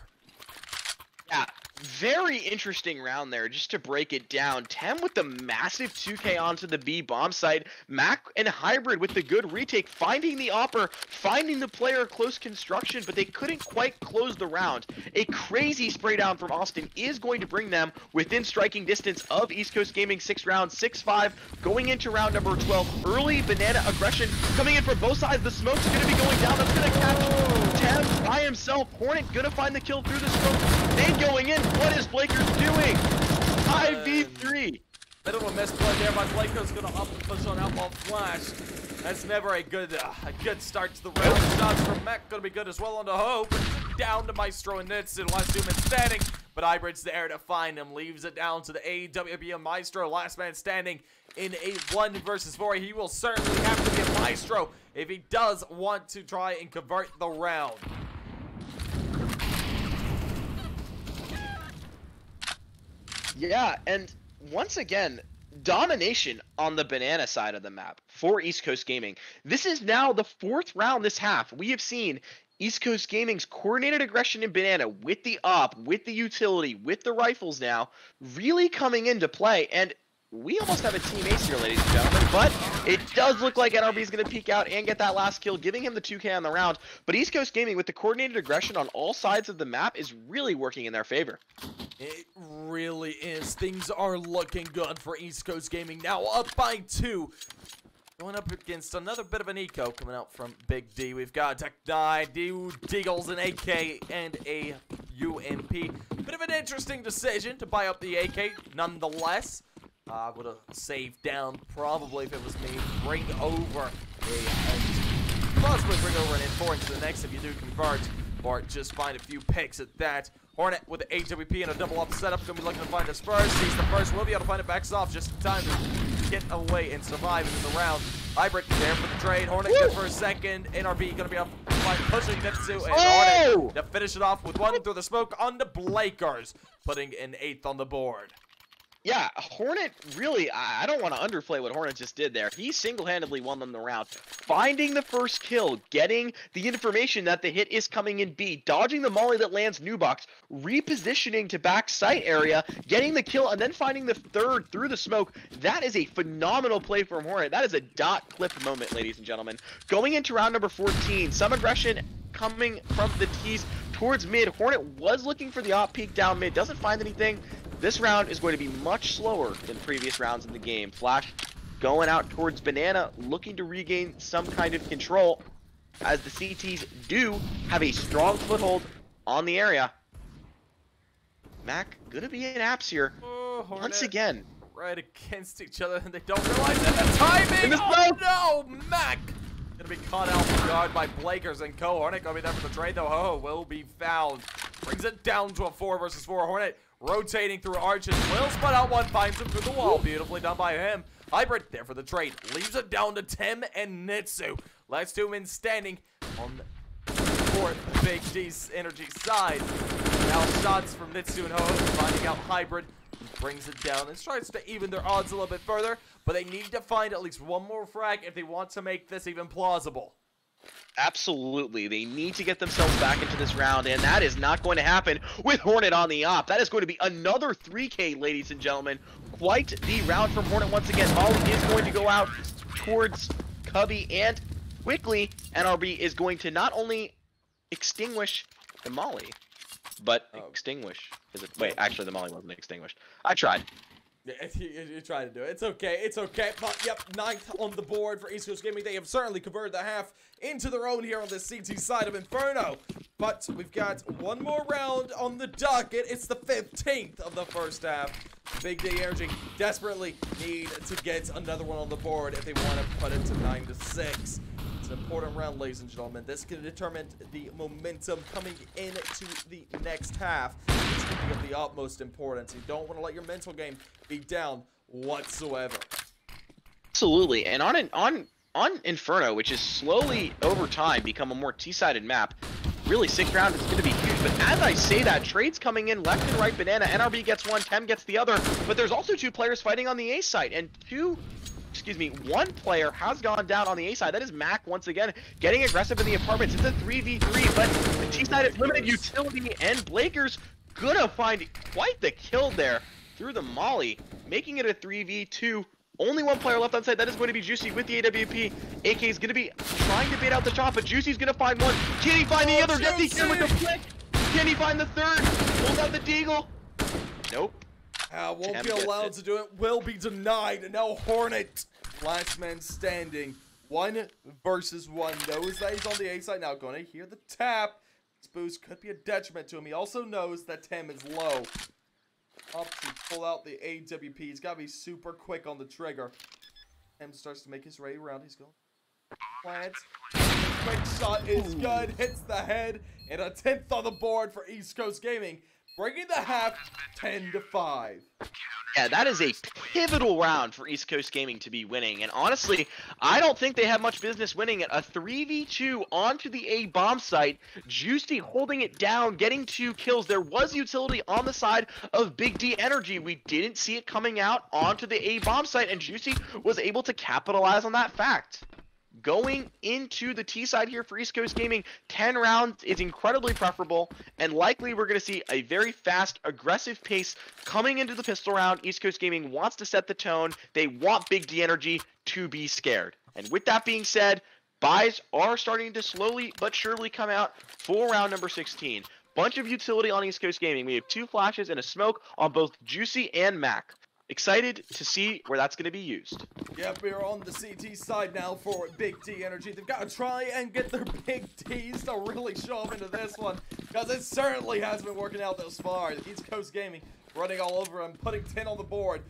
Yeah, very interesting round there, just to break it down. Tem with the massive 2K onto the B bomb site. Mac and Hybrid with the good retake, finding the opper, finding the player close construction, but they couldn't quite close the round. A crazy spray down from Austin is going to bring them within striking distance of East Coast Gaming. 6 rounds, 6-5, going into round number 12. Early banana aggression coming in from both sides. The smoke's going to be going down. That's going to catch Tem by himself. Hornet going to find the kill through the smoke. Nade going in. What is Blakers doing? 5v3. Bit of a misplay there, but Blakers going to up and push on outlaw flash. That's never a good start to the round. Shots from Mac going to be good as well on the Hope. Down to Maestro and Nitsu. Last 2 men standing, but Hybrid's there to find him. Leaves it down to the AWP and Maestro. Last man standing in a 1 versus 4. He will certainly have to be a Maestro if he does want to try and convert the round. Yeah, and once again, domination on the banana side of the map for East Coast Gaming. This is now the 4th round this half. We have seen East Coast Gaming's coordinated aggression in banana with the op, with the utility, with the rifles now, really coming into play. And we almost have a team ace here, ladies and gentlemen, but it does look like NRB is going to peek out and get that last kill, giving him the 2K on the round. But East Coast Gaming, with the coordinated aggression on all sides of the map, is really working in their favor. It really is. Things are looking good for East Coast Gaming. Now up by 2. Going up against another bit of an eco coming out from Big D. We've got Tech Deagles, an AK, and a UMP. Bit of an interesting decision to buy up the AK, nonetheless. I would have saved down probably if it was me. Bring over possibly bring over an M4 into the next if you do convert, or just find a few picks at that. Hornet with the AWP and a double up setup. Gonna be looking to find the Spurs. Sees the first. Will be able to find it. Backs off just in time to get away and survive into the round. Hybrid there for the trade. Hornet good for a second. NRB gonna be up by pushing Nitsu and Hornet to finish it off with 1 through the smoke on the Blakers, putting an 8th on the board. Yeah, Hornet really, I don't want to underplay what Hornet just did there. He single-handedly won them the round. Finding the first kill, getting the information that the hit is coming in B, dodging the molly that lands new box, repositioning to back site area, getting the kill, and then finding the 3rd through the smoke. That is a phenomenal play from Hornet. That is a dot clip moment, ladies and gentlemen. Going into round number 14, some aggression coming from the T's towards mid. Hornet was looking for the op peek down mid, doesn't find anything. This round is going to be much slower than previous rounds in the game. Flash going out towards Banana, looking to regain some kind of control, as the CTs do have a strong foothold on the area. Mac gonna be in apps here once again. Right against each other, and they don't realize that the timing. Oh no, Mac gonna be caught out for guard by Blakers and Co. Hornet gonna be there for the trade though. Oh, will be found. Brings it down to a 4 versus 4. Hornet rotating through arches. Will spot out one, finds him through the wall. Beautifully done by him. Hybrid there for the trade. Leaves it down to Tim and Nitsu. Last 2 men standing on the fourth Big D's energy side. Now shots from Nitsu and Ho, finding out Hybrid. Brings it down and tries to even their odds a little bit further, but they need to find at least one more frag if they want to make this even plausible. Absolutely. They need to get themselves back into this round, and that is not going to happen with Hornet on the op. That is going to be another 3K, ladies and gentlemen. Quite the round from Hornet once again. Molly is going to go out towards Cubby, and quickly, NRB is going to not only extinguish the Molly, but extinguish. Wait, actually the Molly wasn't extinguished. I tried. Yeah, you tried to do it. It's okay. It's okay. But, yep, 9th on the board for East Coast Gaming. They have certainly converted the half into their own here on the CT side of Inferno. But we've got one more round on the docket. It's the 15th of the first half. Big D Energy desperately need to get another one on the board if they want to put it to 9-6. It's an important round, ladies and gentlemen. This can determine the momentum coming into the next half. It's going to be of the utmost importance. You don't want to let your mental game be down whatsoever. Absolutely. And on Inferno, which is slowly over time become a more T-sided map, really 6th round is going to be huge. But as I say that, trades coming in left and right. Banana, NRB gets one, Tem gets the other. But there's also 2 players fighting on the A side, and one player has gone down on the A side. That is Mac once again getting aggressive in the apartments. It's a 3v3, but the T side is limited utility, and Blakers gonna find quite the kill there through the Molly, making it a 3v2. Only 1 player left on site. That is going to be Juicy with the AWP. AK is going to be trying to bait out the top, but Juicy's going to find one. Can he find the other? Gets the with the flick. Can he find the third? Pulls out the deagle. Nope. Won't be allowed to do it. Will be denied. And now Hornet, last man standing. 1 versus 1. Knows that he's on the A side now. Going to hear the tap. This boost could be a detriment to him. He also knows that Tem is low. Up to pull out the AWP. He's got to be super quick on the trigger. Tem starts to make his way around. He's going. Plants. Quick shot is good. Hits the head. And a 10th on the board for East Coast Gaming. Bringing the half 10-5. Yeah, that is a pivotal round for East Coast Gaming to be winning. And honestly, I don't think they have much business winning it. A 3v2 onto the A bomb site. Juicy holding it down, getting 2 kills. There was utility on the side of Big D Energy. We didn't see it coming out onto the A bomb site, and Juicy was able to capitalize on that fact. Going into the T side here for East Coast Gaming, 10 rounds is incredibly preferable, and likely we're going to see a very fast, aggressive pace coming into the pistol round. East Coast Gaming wants to set the tone. They want Big D Energy to be scared. And with that being said, buys are starting to slowly but surely come out for round number 16. Bunch of utility on East Coast Gaming. We have 2 flashes and a smoke on both Juicy and Mac. Excited to see where that's going to be used. Yep, we're on the CT side now for Big D Energy. They've got to try and get their Big Ds to really show up into this one, because it certainly has been working out thus far. East Coast Gaming running all over and putting 10 on the board.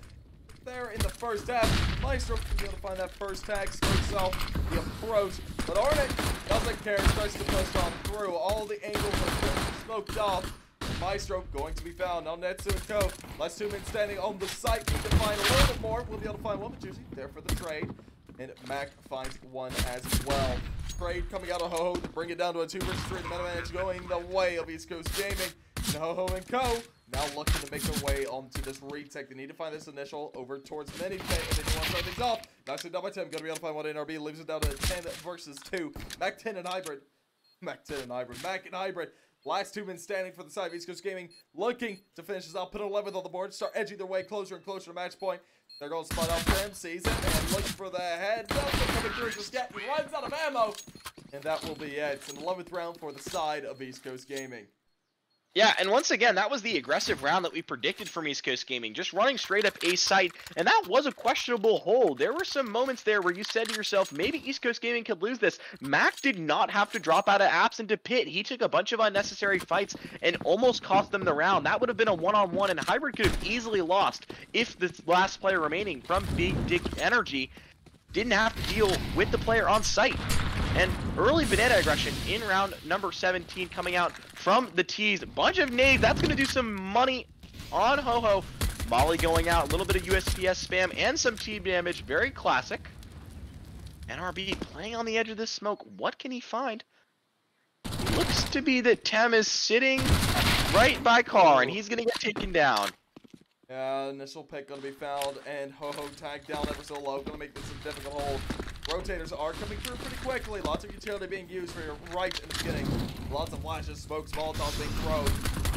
There in the first half, Maestro can be able to find that first tag, starts off the approach, but Hornet doesn't care, starts to push on through. All the angles are smoked off. Maestro going to be found on Netsu and Co. Last 2 men standing on the site. Need to find a little bit more. We'll be able to find one, but Juicy there for the trade. And Mac finds one as well. Trade coming out of Ho-Ho to bring it down to a 2 versus 3. The meta advantage going the way of East Coast Gaming. And Ho-Ho and Co. now looking to make their way onto this retake. They need to find this initial over towards Mini Pay, and they do want to start things off. Nicely done by Tim. Going to be able to find one NRB. Leaves it down to 10 versus 2. Mac 10 and Hybrid. Mac 10 and Hybrid. Mac and Hybrid. Last 2 men standing for the side of East Coast Gaming, looking to finish this out, put an 11th on the board, start edging their way closer and closer to match point. They're going to spot out Tim, sees it, and looking for the head. Nothing coming through just yet. He runs out of ammo, And that will be it. It's an 11th round for the side of East Coast Gaming. Yeah, and once again, that was the aggressive round that we predicted from East Coast Gaming, just running straight up A site, and that was a questionable hold. There were some moments there where you said to yourself, maybe East Coast Gaming could lose this. Mac did not have to drop out of apps into pit. He took a bunch of unnecessary fights and almost cost them the round. That would have been a one-on-one, and Hybrid could have easily lost if the last player remaining from Big Dick Energy didn't have to deal with the player on site. And early banana aggression in round number 17 coming out from the T's. Bunch of nades. That's going to do some money on Ho-Ho. Molly going out. A little bit of USPS spam and some team damage. Very classic. NRB playing on the edge of this smoke. What can he find? Looks to be that Tem is sitting right by Car, and he's going to get taken down. Initial pick going to be found, and Ho-Ho tagged down ever so low. Going to make this a difficult hold. Rotators are coming through pretty quickly. Lots of utility being used for your right in the beginning. Lots of flashes, smokes, Molotovs being thrown.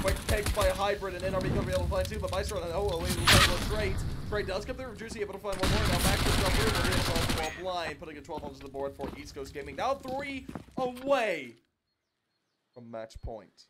Quick takes by a Hybrid, and NRB going to be able to find two, but Maestro and Ho-Ho able to find straight. Trey does come through. Juicy able to find one more. Now Max is up through. We're in blind, putting a 12 onto the board for East Coast Gaming. Now 3 away from match point.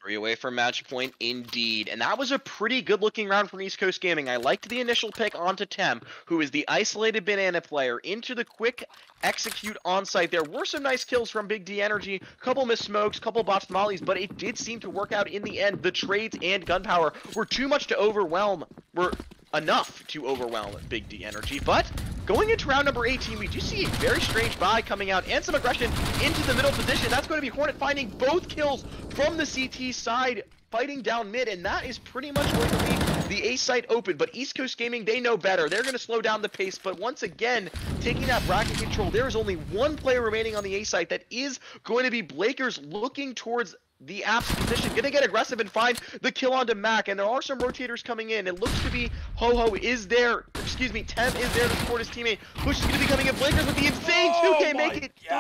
3 away from match point, indeed. And that was a pretty good-looking round from East Coast Gaming. I liked the initial pick onto Tem, who is the isolated banana player, into the quick execute on-site. There were some nice kills from Big D Energy, couple missed smokes, couple botched mollies, but it did seem to work out in the end. The trades and gunpowder were too much to overwhelm, were enough to overwhelm Big D Energy, but going into round number 18, we do see a very strange buy coming out and some aggression into the middle position. That's going to be Hornet finding both kills from the CT side, fighting down mid, and that is pretty much going to leave the A site open. But East Coast Gaming, they know better. They're going to slow down the pace, but once again, taking that bracket control, there is only one player remaining on the A site. That is going to be Blakers, looking towards the apps position, gonna get aggressive and find the kill onto Mac, and there are some rotators coming in. It looks to be Ho-Ho is there, excuse me, Tem is there to support his teammate. Push is gonna be coming in. Blakers with the insane 2K, make it 3.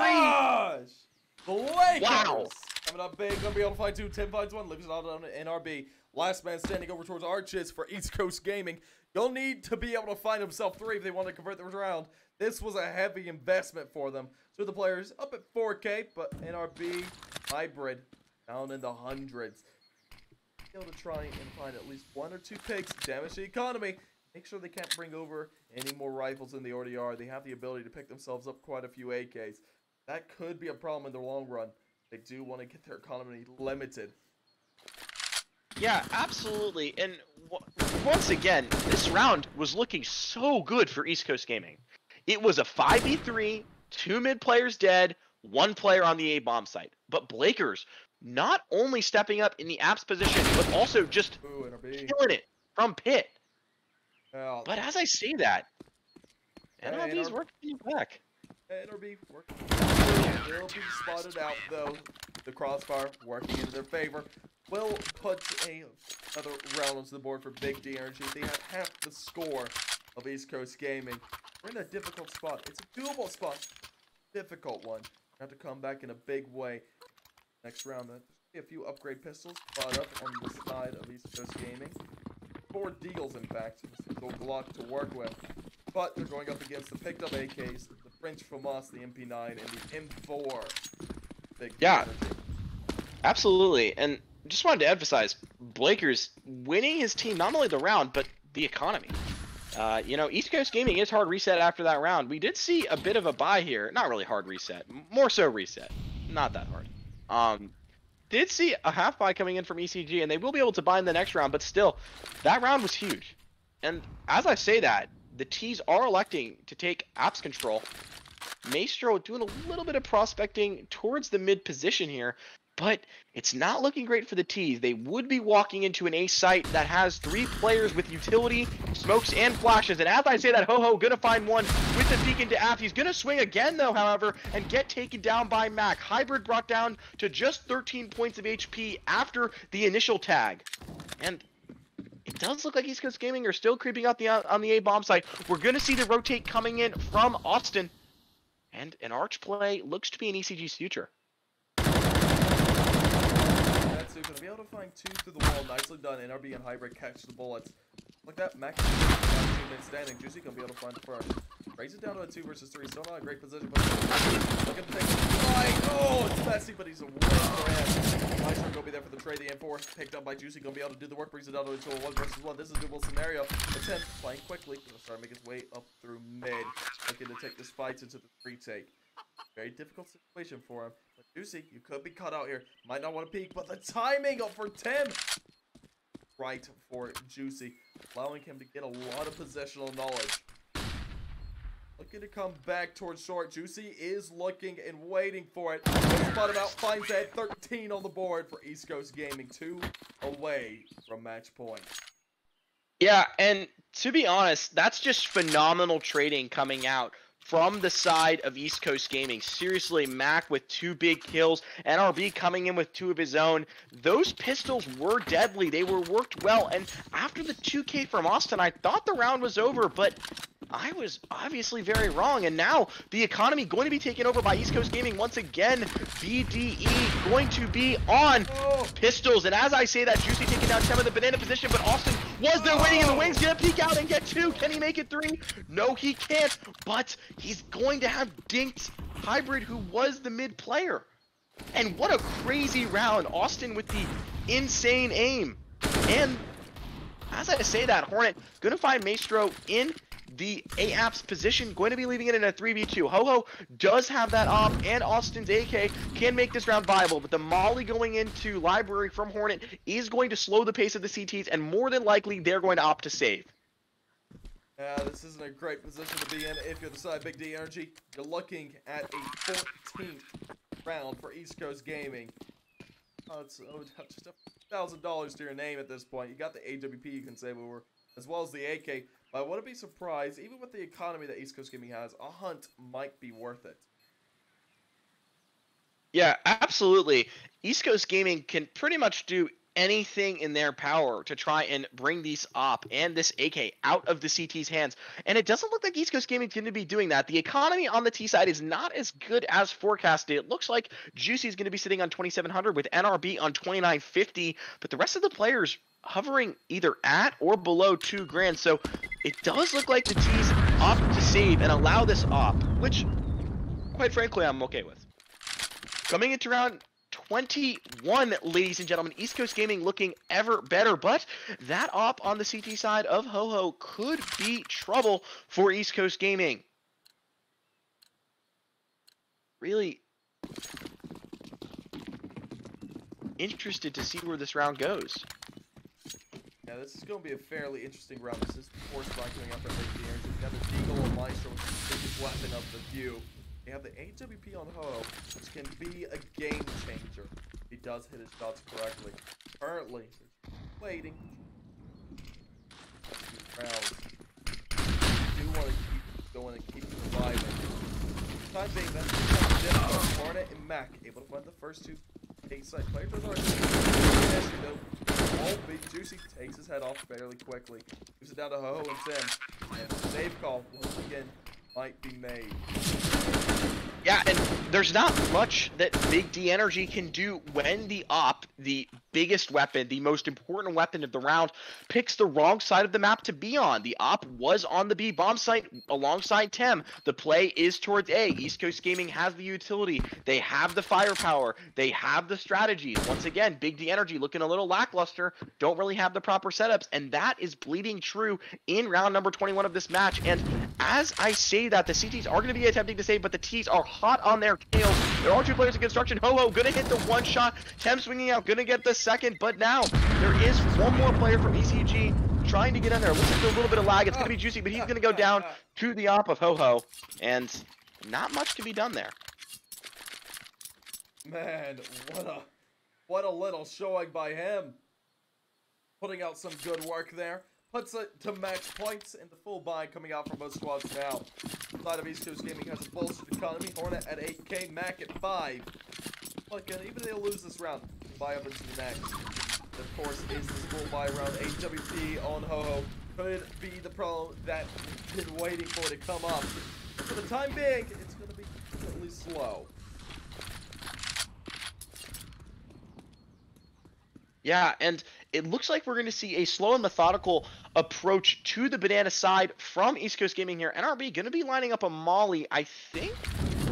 Blakers! Wow. Coming up big, gonna be able to find 2. Tem finds 1, leaves it out on NRB. Last man standing over towards Arches for East Coast Gaming. You'll need to be able to find himself 3 if they want to convert the round. This was a heavy investment for them. So the players up at 4K, but NRB Hybrid down in the hundreds. Be able to try and find at least 1 or 2 picks, damage the economy. Make sure they can't bring over any more rifles in the ODR. They have the ability to pick themselves up quite a few AKs. That could be a problem in the long run. They do want to get their economy limited. Yeah, absolutely. And once again, this round was looking so good for East Coast Gaming. It was a 5v3, 2 mid players dead, 1 player on the A-bomb site. But Blakers not only stepping up in the apps position, but also just killing it from pit. But as I say that, NRB's working back. NRB working. They'll be spotted out, though. The crossfire working in their favor. Will put another round onto the board for Big D Energy. They have half the score of East Coast Gaming. We're in a difficult spot. It's a doable spot. Difficult one. Have to come back in a big way. Next round, a few upgrade pistols brought up on the side of East Coast Gaming. 4 deals, in fact, so block to work with. But they're going up against the picked up AKs, the French FAMAS, the MP9, and the M4. Yeah, absolutely. And just wanted to emphasize, Blakers winning his team not only the round, but the economy. You know, East Coast Gaming is hard reset after that round. We did see a bit of a buy here. Not really hard reset. More so reset. Not that hard. Did see a half buy coming in from ECG, and they will be able to buy in the next round, but still, that round was huge. And as I say that, the T's are electing to take apps control. Maestro doing a little bit of prospecting towards the mid position here, but it's not looking great for the T's. They would be walking into an A site that has 3 players with utility, smokes, and flashes. And as I say that, Ho-Ho gonna find one with the peek into apps. He's gonna swing again, though, however, and get taken down by Mac. Hybrid brought down to just 13 points of HP after the initial tag. And it does look like East Coast Gaming are still creeping out on the A-bomb site. We're gonna see the rotate coming in from Austin. And an arch play looks to be in ECG's future. Going to be able to find 2 through the wall. Nicely done. NRB and Hybrid catch the bullets. Look at that. Max 2 men standing. Juicy going to be able to find first. Brings it down to a 2 versus 3. Still not a great position, but looking to take the fight. Oh, it's messy, but he's a win for him. Maestro gonna be there for the trade. The M4 picked up by Juicy, gonna be able to do the work. Brings it down to a 1 versus 1. This is a doable scenario. The 10 playing quickly. Gonna start to make his way up through mid. Looking to take this fight into the retake. Very difficult situation for him. But Juicy, you could be cut out here. Might not want to peek, but the timing up for Tim. Right for Juicy, allowing him to get a lot of positional knowledge. Looking to come back towards short. Juicy is looking and waiting for it. Spot him out, finds that 13 on the board for East Coast Gaming. 2 away from match point. Yeah, and to be honest, that's just phenomenal trading coming out from the side of East Coast Gaming. Seriously, Mac with 2 big kills, NRB coming in with 2 of his own. Those pistols were deadly. They were worked well, and after the 2K from Austin, I thought the round was over, but I was obviously very wrong, and now the economy going to be taken over by East Coast Gaming once again. BDE going to be on pistols, and as I say that, Juicy taking down 10 in the banana position, but Austin was there waiting in the wings, gonna peek out and get 2. Can he make it 3? No, he can't, but he's going to have dinked Hybrid, who was the mid player. And what a crazy round. Austin with the insane aim. And as I say that, Hornet gonna find Maestro in the AAP's position, going to be leaving it in a 3v2. Ho-Ho does have that op, and Austin's AK can make this round viable, but the molly going into library from Hornet is going to slow the pace of the CTs, and more than likely, they're going to opt to save. Yeah, this isn't a great position to be in if you're the side Big D Energy. You're looking at a 14th round for East Coast Gaming. It's just $1,000 to your name at this point. You got the AWP you can save over, as well as the AK. But I wouldn't be surprised, even with the economy that East Coast Gaming has, a hunt might be worth it. Yeah, absolutely. East Coast Gaming can pretty much do anything in their power to try and bring these op and this AK out of the CT's hands. And it doesn't look like East Coast Gaming is going to be doing that. The economy on the T side is not as good as forecasted. It looks like Juicy is going to be sitting on 2,700 with NRB on 2,950, but the rest of the players hovering either at or below 2 grand. So it does look like the T's opt to save and allow this op, which quite frankly I'm okay with. Coming into round 21, ladies and gentlemen, East Coast Gaming looking ever better, but that op on the CT side of Ho-Ho could be trouble for East Coast Gaming. Really interested to see where this round goes. Yeah, this is going to be a fairly interesting round. This is the force line coming up at late game. We've got the Deagle and Maestro, which is the biggest weapon of the few. You have the AWP on Ho, which can be a game changer if he does hit his shots correctly. Currently, waiting. Rounds. You do want to keep going and keep surviving. Time being, that's the Hornet and Mac able to find the first 2 A-side players. Oh, big Juicy takes his head off fairly quickly. Moves it down to Ho-Ho and Tim. And the save call once again might be made. Yeah, and there's not much that Big D Energy can do when the op, the biggest weapon, the most important weapon of the round, picks the wrong side of the map to be on. The op was on the B bomb site alongside Tem. The play is towards A. East Coast Gaming has the utility. They have the firepower. They have the strategies. Once again, Big D Energy looking a little lackluster. Don't really have the proper setups, and that is bleeding true in round number 21 of this match. And as I say that, the CTs are going to be attempting to save, but the T's are hot on their tails. There are 2 players in construction. Ho-Ho gonna hit the 1 shot. Tem swinging out, gonna get the second, but now there is 1 more player from ECG trying to get in there. Looks like a little bit of lag. It's gonna be Juicy, but he's gonna go down to the op of Ho-Ho, and not much to be done there. Man, what a little showing by him. Putting out some good work there. Puts it to match points in the full buy coming out from both squads now. Side of East Coast Gaming has a bolstered economy. Hornet at 8k, Mac at 5. Look, even if they lose this round, buy up into the next. Of course, is this full buy round. AWP on Ho-Ho could be the problem that we've been waiting for to come up. For the time being, it's going to be completely slow. Yeah, and it looks like we're going to see a slow and methodical approach to the banana side from East Coast Gaming here. NRB going to be lining up a molly, I think.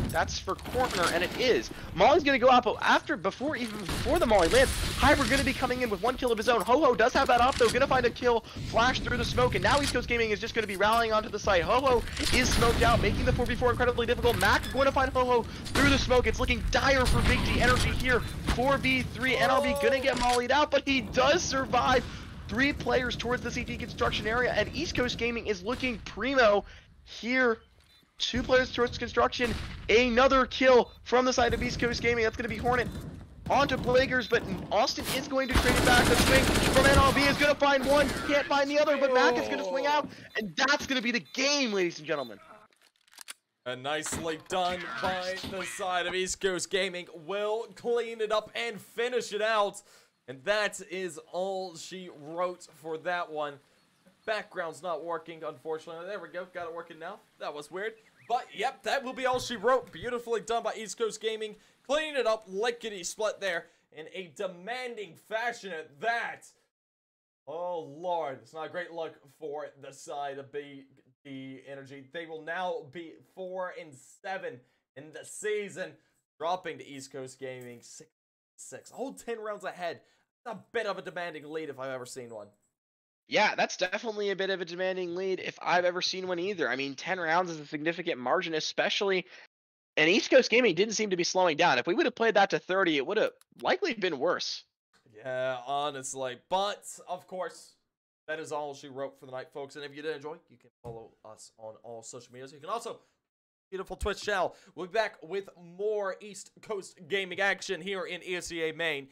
That's for corner, and it is. Molly's going to go out, but before the Molly lands, Hybrid going to be coming in with 1 kill of his own. Ho-Ho does have that off, though. Going to find a kill, flash through the smoke, and now East Coast Gaming is just going to be rallying onto the site. Ho-Ho is smoked out, making the 4v4 incredibly difficult. Mac going to find Ho-Ho through the smoke. It's looking dire for Big D Energy here. 4v3, NRB going to get mollied out, but he does survive. 3 players towards the CT construction area, and East Coast Gaming is looking primo here. 2 players towards construction. Another kill from the side of East Coast Gaming. That's going to be Hornet onto Blakers, but Austin is going to trade it back. The swing from NRB is going to find one. Can't find the other, but Mac is going to swing out, and that's going to be the game, ladies and gentlemen. And nicely done by the side of East Coast Gaming. Will clean it up and finish it out. And that is all she wrote for that one. Background's not working, unfortunately. There we go. Got it working now. That was weird. But, yep, that will be all she wrote. Beautifully done by East Coast Gaming. Cleaning it up, lickety-split there in a demanding fashion at that. Oh, Lord. It's not a great look for the side of BD Energy. They will now be 4-7 in the season, dropping to East Coast Gaming 6-6. A whole 10 rounds ahead. It's a bit of a demanding lead if I've ever seen one. Yeah, that's definitely a bit of a demanding lead if I've ever seen one either. I mean, 10 rounds is a significant margin, especially, and East Coast Gaming didn't seem to be slowing down. If we would have played that to 30, it would have likely been worse. Yeah, honestly. But, of course, that is all she wrote for the night, folks. And if you did enjoy, you can follow us on all social medias. You can also, beautiful Twitch channel. We'll be back with more East Coast Gaming action here in ESEA Maine.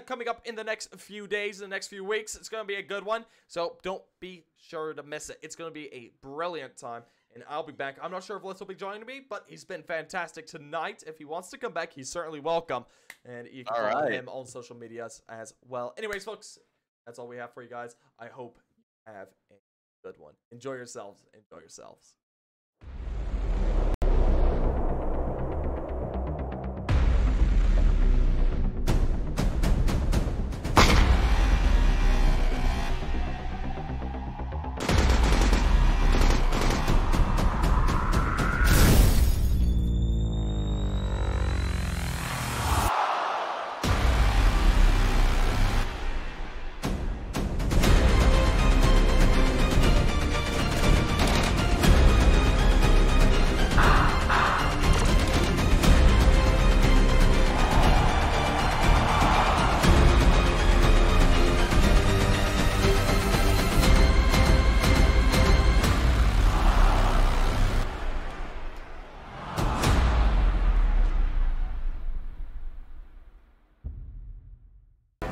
Coming up in the next few days, the next few weeks. It's going to be a good one, so don't be sure to miss it. It's going to be a brilliant time, and I'll be back. I'm not sure if Liz will be joining me, but he's been fantastic tonight. If he wants to come back, he's certainly welcome, and you can follow him on social medias as well. Anyways, folks, that's all we have for you guys. I hope you have a good one. Enjoy yourselves. Enjoy yourselves.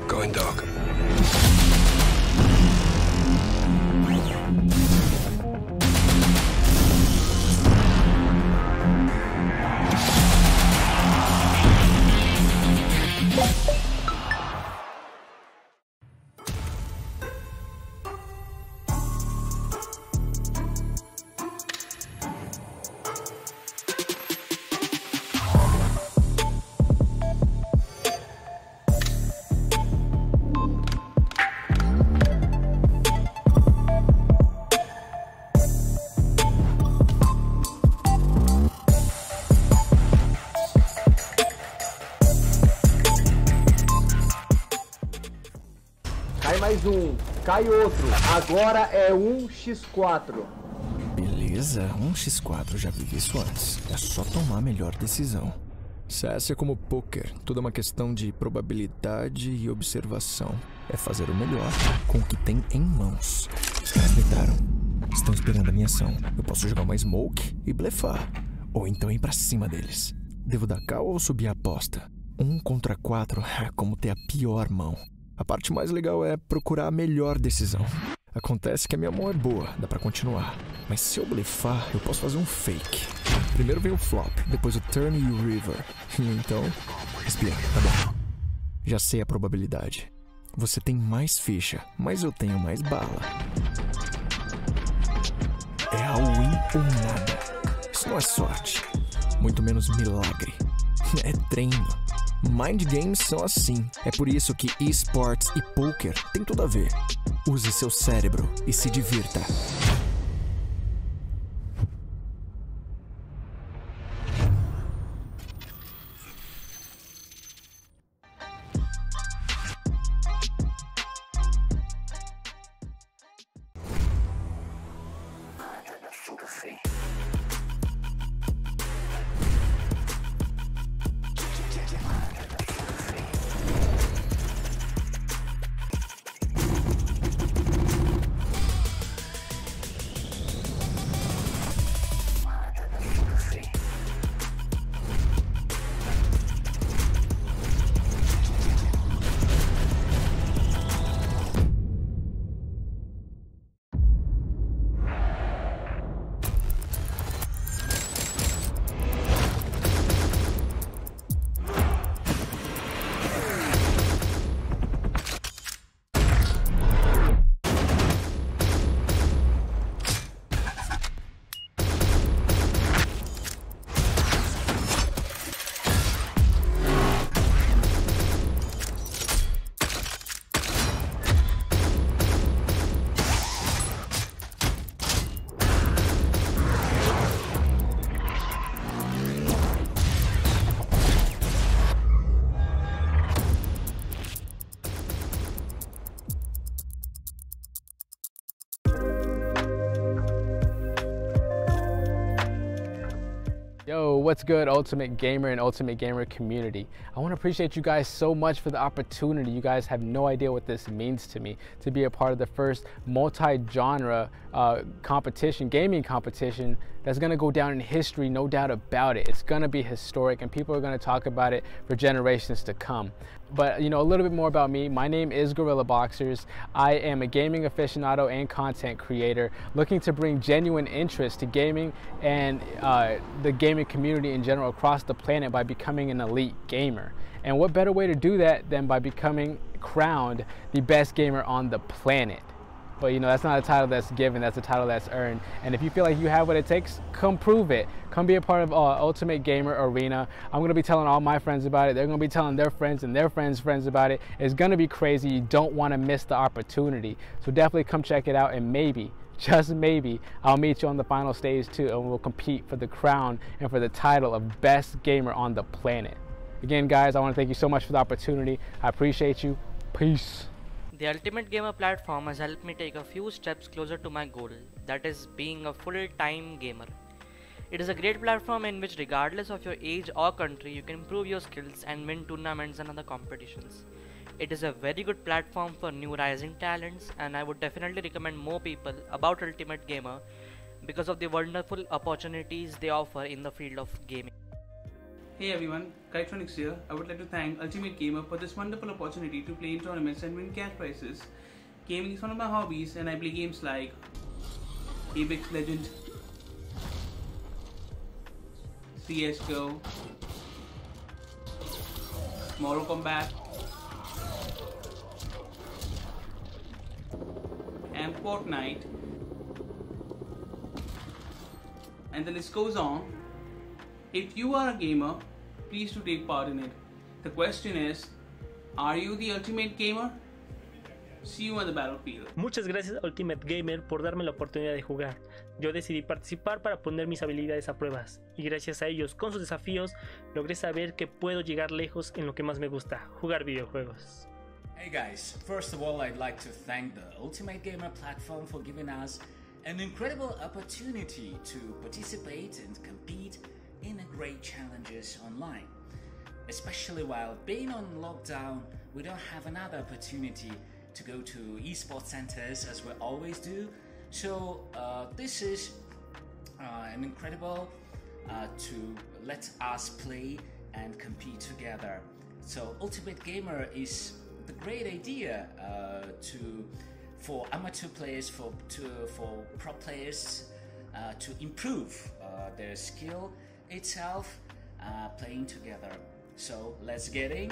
Going dog. Mais cai outro. Agora é 1x4. Beleza, 1x4, já vivi isso antes. É só tomar a melhor decisão. CS é como poker, tudo é uma questão de probabilidade e observação. É fazer o melhor com o que tem em mãos. Os caras deitaram. Estão esperando a minha ação. Eu posso jogar uma smoke e blefar. Ou então ir pra cima deles. Devo dar cal ou subir a aposta? 1 contra 4 é como ter a pior mão. A parte mais legal é procurar a melhor decisão. Acontece que a minha mão é boa, dá pra continuar. Mas se eu blefar, eu posso fazer um fake. Primeiro vem o flop, depois o turn e o river. E então, respira, tá bom. Já sei a probabilidade. Você tem mais ficha, mas eu tenho mais bala. É a win ou nada. Isso não é sorte, muito menos milagre. É treino. Mind games são assim. É por isso que esports e poker tem tudo a ver. Use seu cérebro e se divirta. Yo, what's good, Ultimate Gamer and Ultimate Gamer community? I want to appreciate you guys so much for the opportunity. You guys have no idea what this means to me, to be a part of the first multi-genre competition, gaming competition that's going to go down in history, no doubt about it. It's going to be historic and people are going to talk about it for generations to come. But you know, a little bit more about me. My name is Gorilla Boxers. I am a gaming aficionado and content creator looking to bring genuine interest to gaming and the gaming community in general across the planet by becoming an elite gamer. And what better way to do that than by becoming crowned the best gamer on the planet? But you know, that's not a title that's given, that's a title that's earned. And if you feel like you have what it takes, come prove it. Come be a part of Ultimate Gamer Arena. I'm gonna be telling all my friends about it. They're gonna be telling their friends and their friends' friends about it. It's gonna be crazy. You don't wanna miss the opportunity. So definitely come check it out, and maybe, just maybe, I'll meet you on the final stage too, and we'll compete for the crown and for the title of best gamer on the planet. Again, guys, I wanna thank you so much for the opportunity. I appreciate you. Peace. The Ultimate Gamer platform has helped me take a few steps closer to my goal, that is being a full-time gamer. It is a great platform in which regardless of your age or country, you can improve your skills and win tournaments and other competitions. It is a very good platform for new rising talents, and I would definitely recommend more people about Ultimate Gamer because of the wonderful opportunities they offer in the field of gaming. Hey everyone, Kytronics here. I would like to thank Ultimate Gamer for this wonderful opportunity to play in tournaments and win cash prizes. Gaming is one of my hobbies and I play games like Apex Legends, CSGO, Mortal Kombat, and Fortnite, and the list goes on. If you are a gamer, please do take part in it. The question is, are you the ultimate gamer? See you on the battlefield. Muchas gracias Ultimate Gamer por darme la oportunidad de jugar. Yo decidí participar para poner mis habilidades a pruebas y gracias a ellos, con sus desafíos, logré saber que puedo llegar lejos en lo que más me gusta, jugar videojuegos. Hey guys, first of all I'd like to thank the Ultimate Gamer platform for giving us an incredible opportunity to participate and compete in great challenges online. Especially while being on lockdown, we don't have another opportunity to go to esports centers as we always do. So this is an incredible to let us play and compete together. So Ultimate Gamer is the great idea for amateur players, for pro players to improve their skill itself playing together. So let's get in.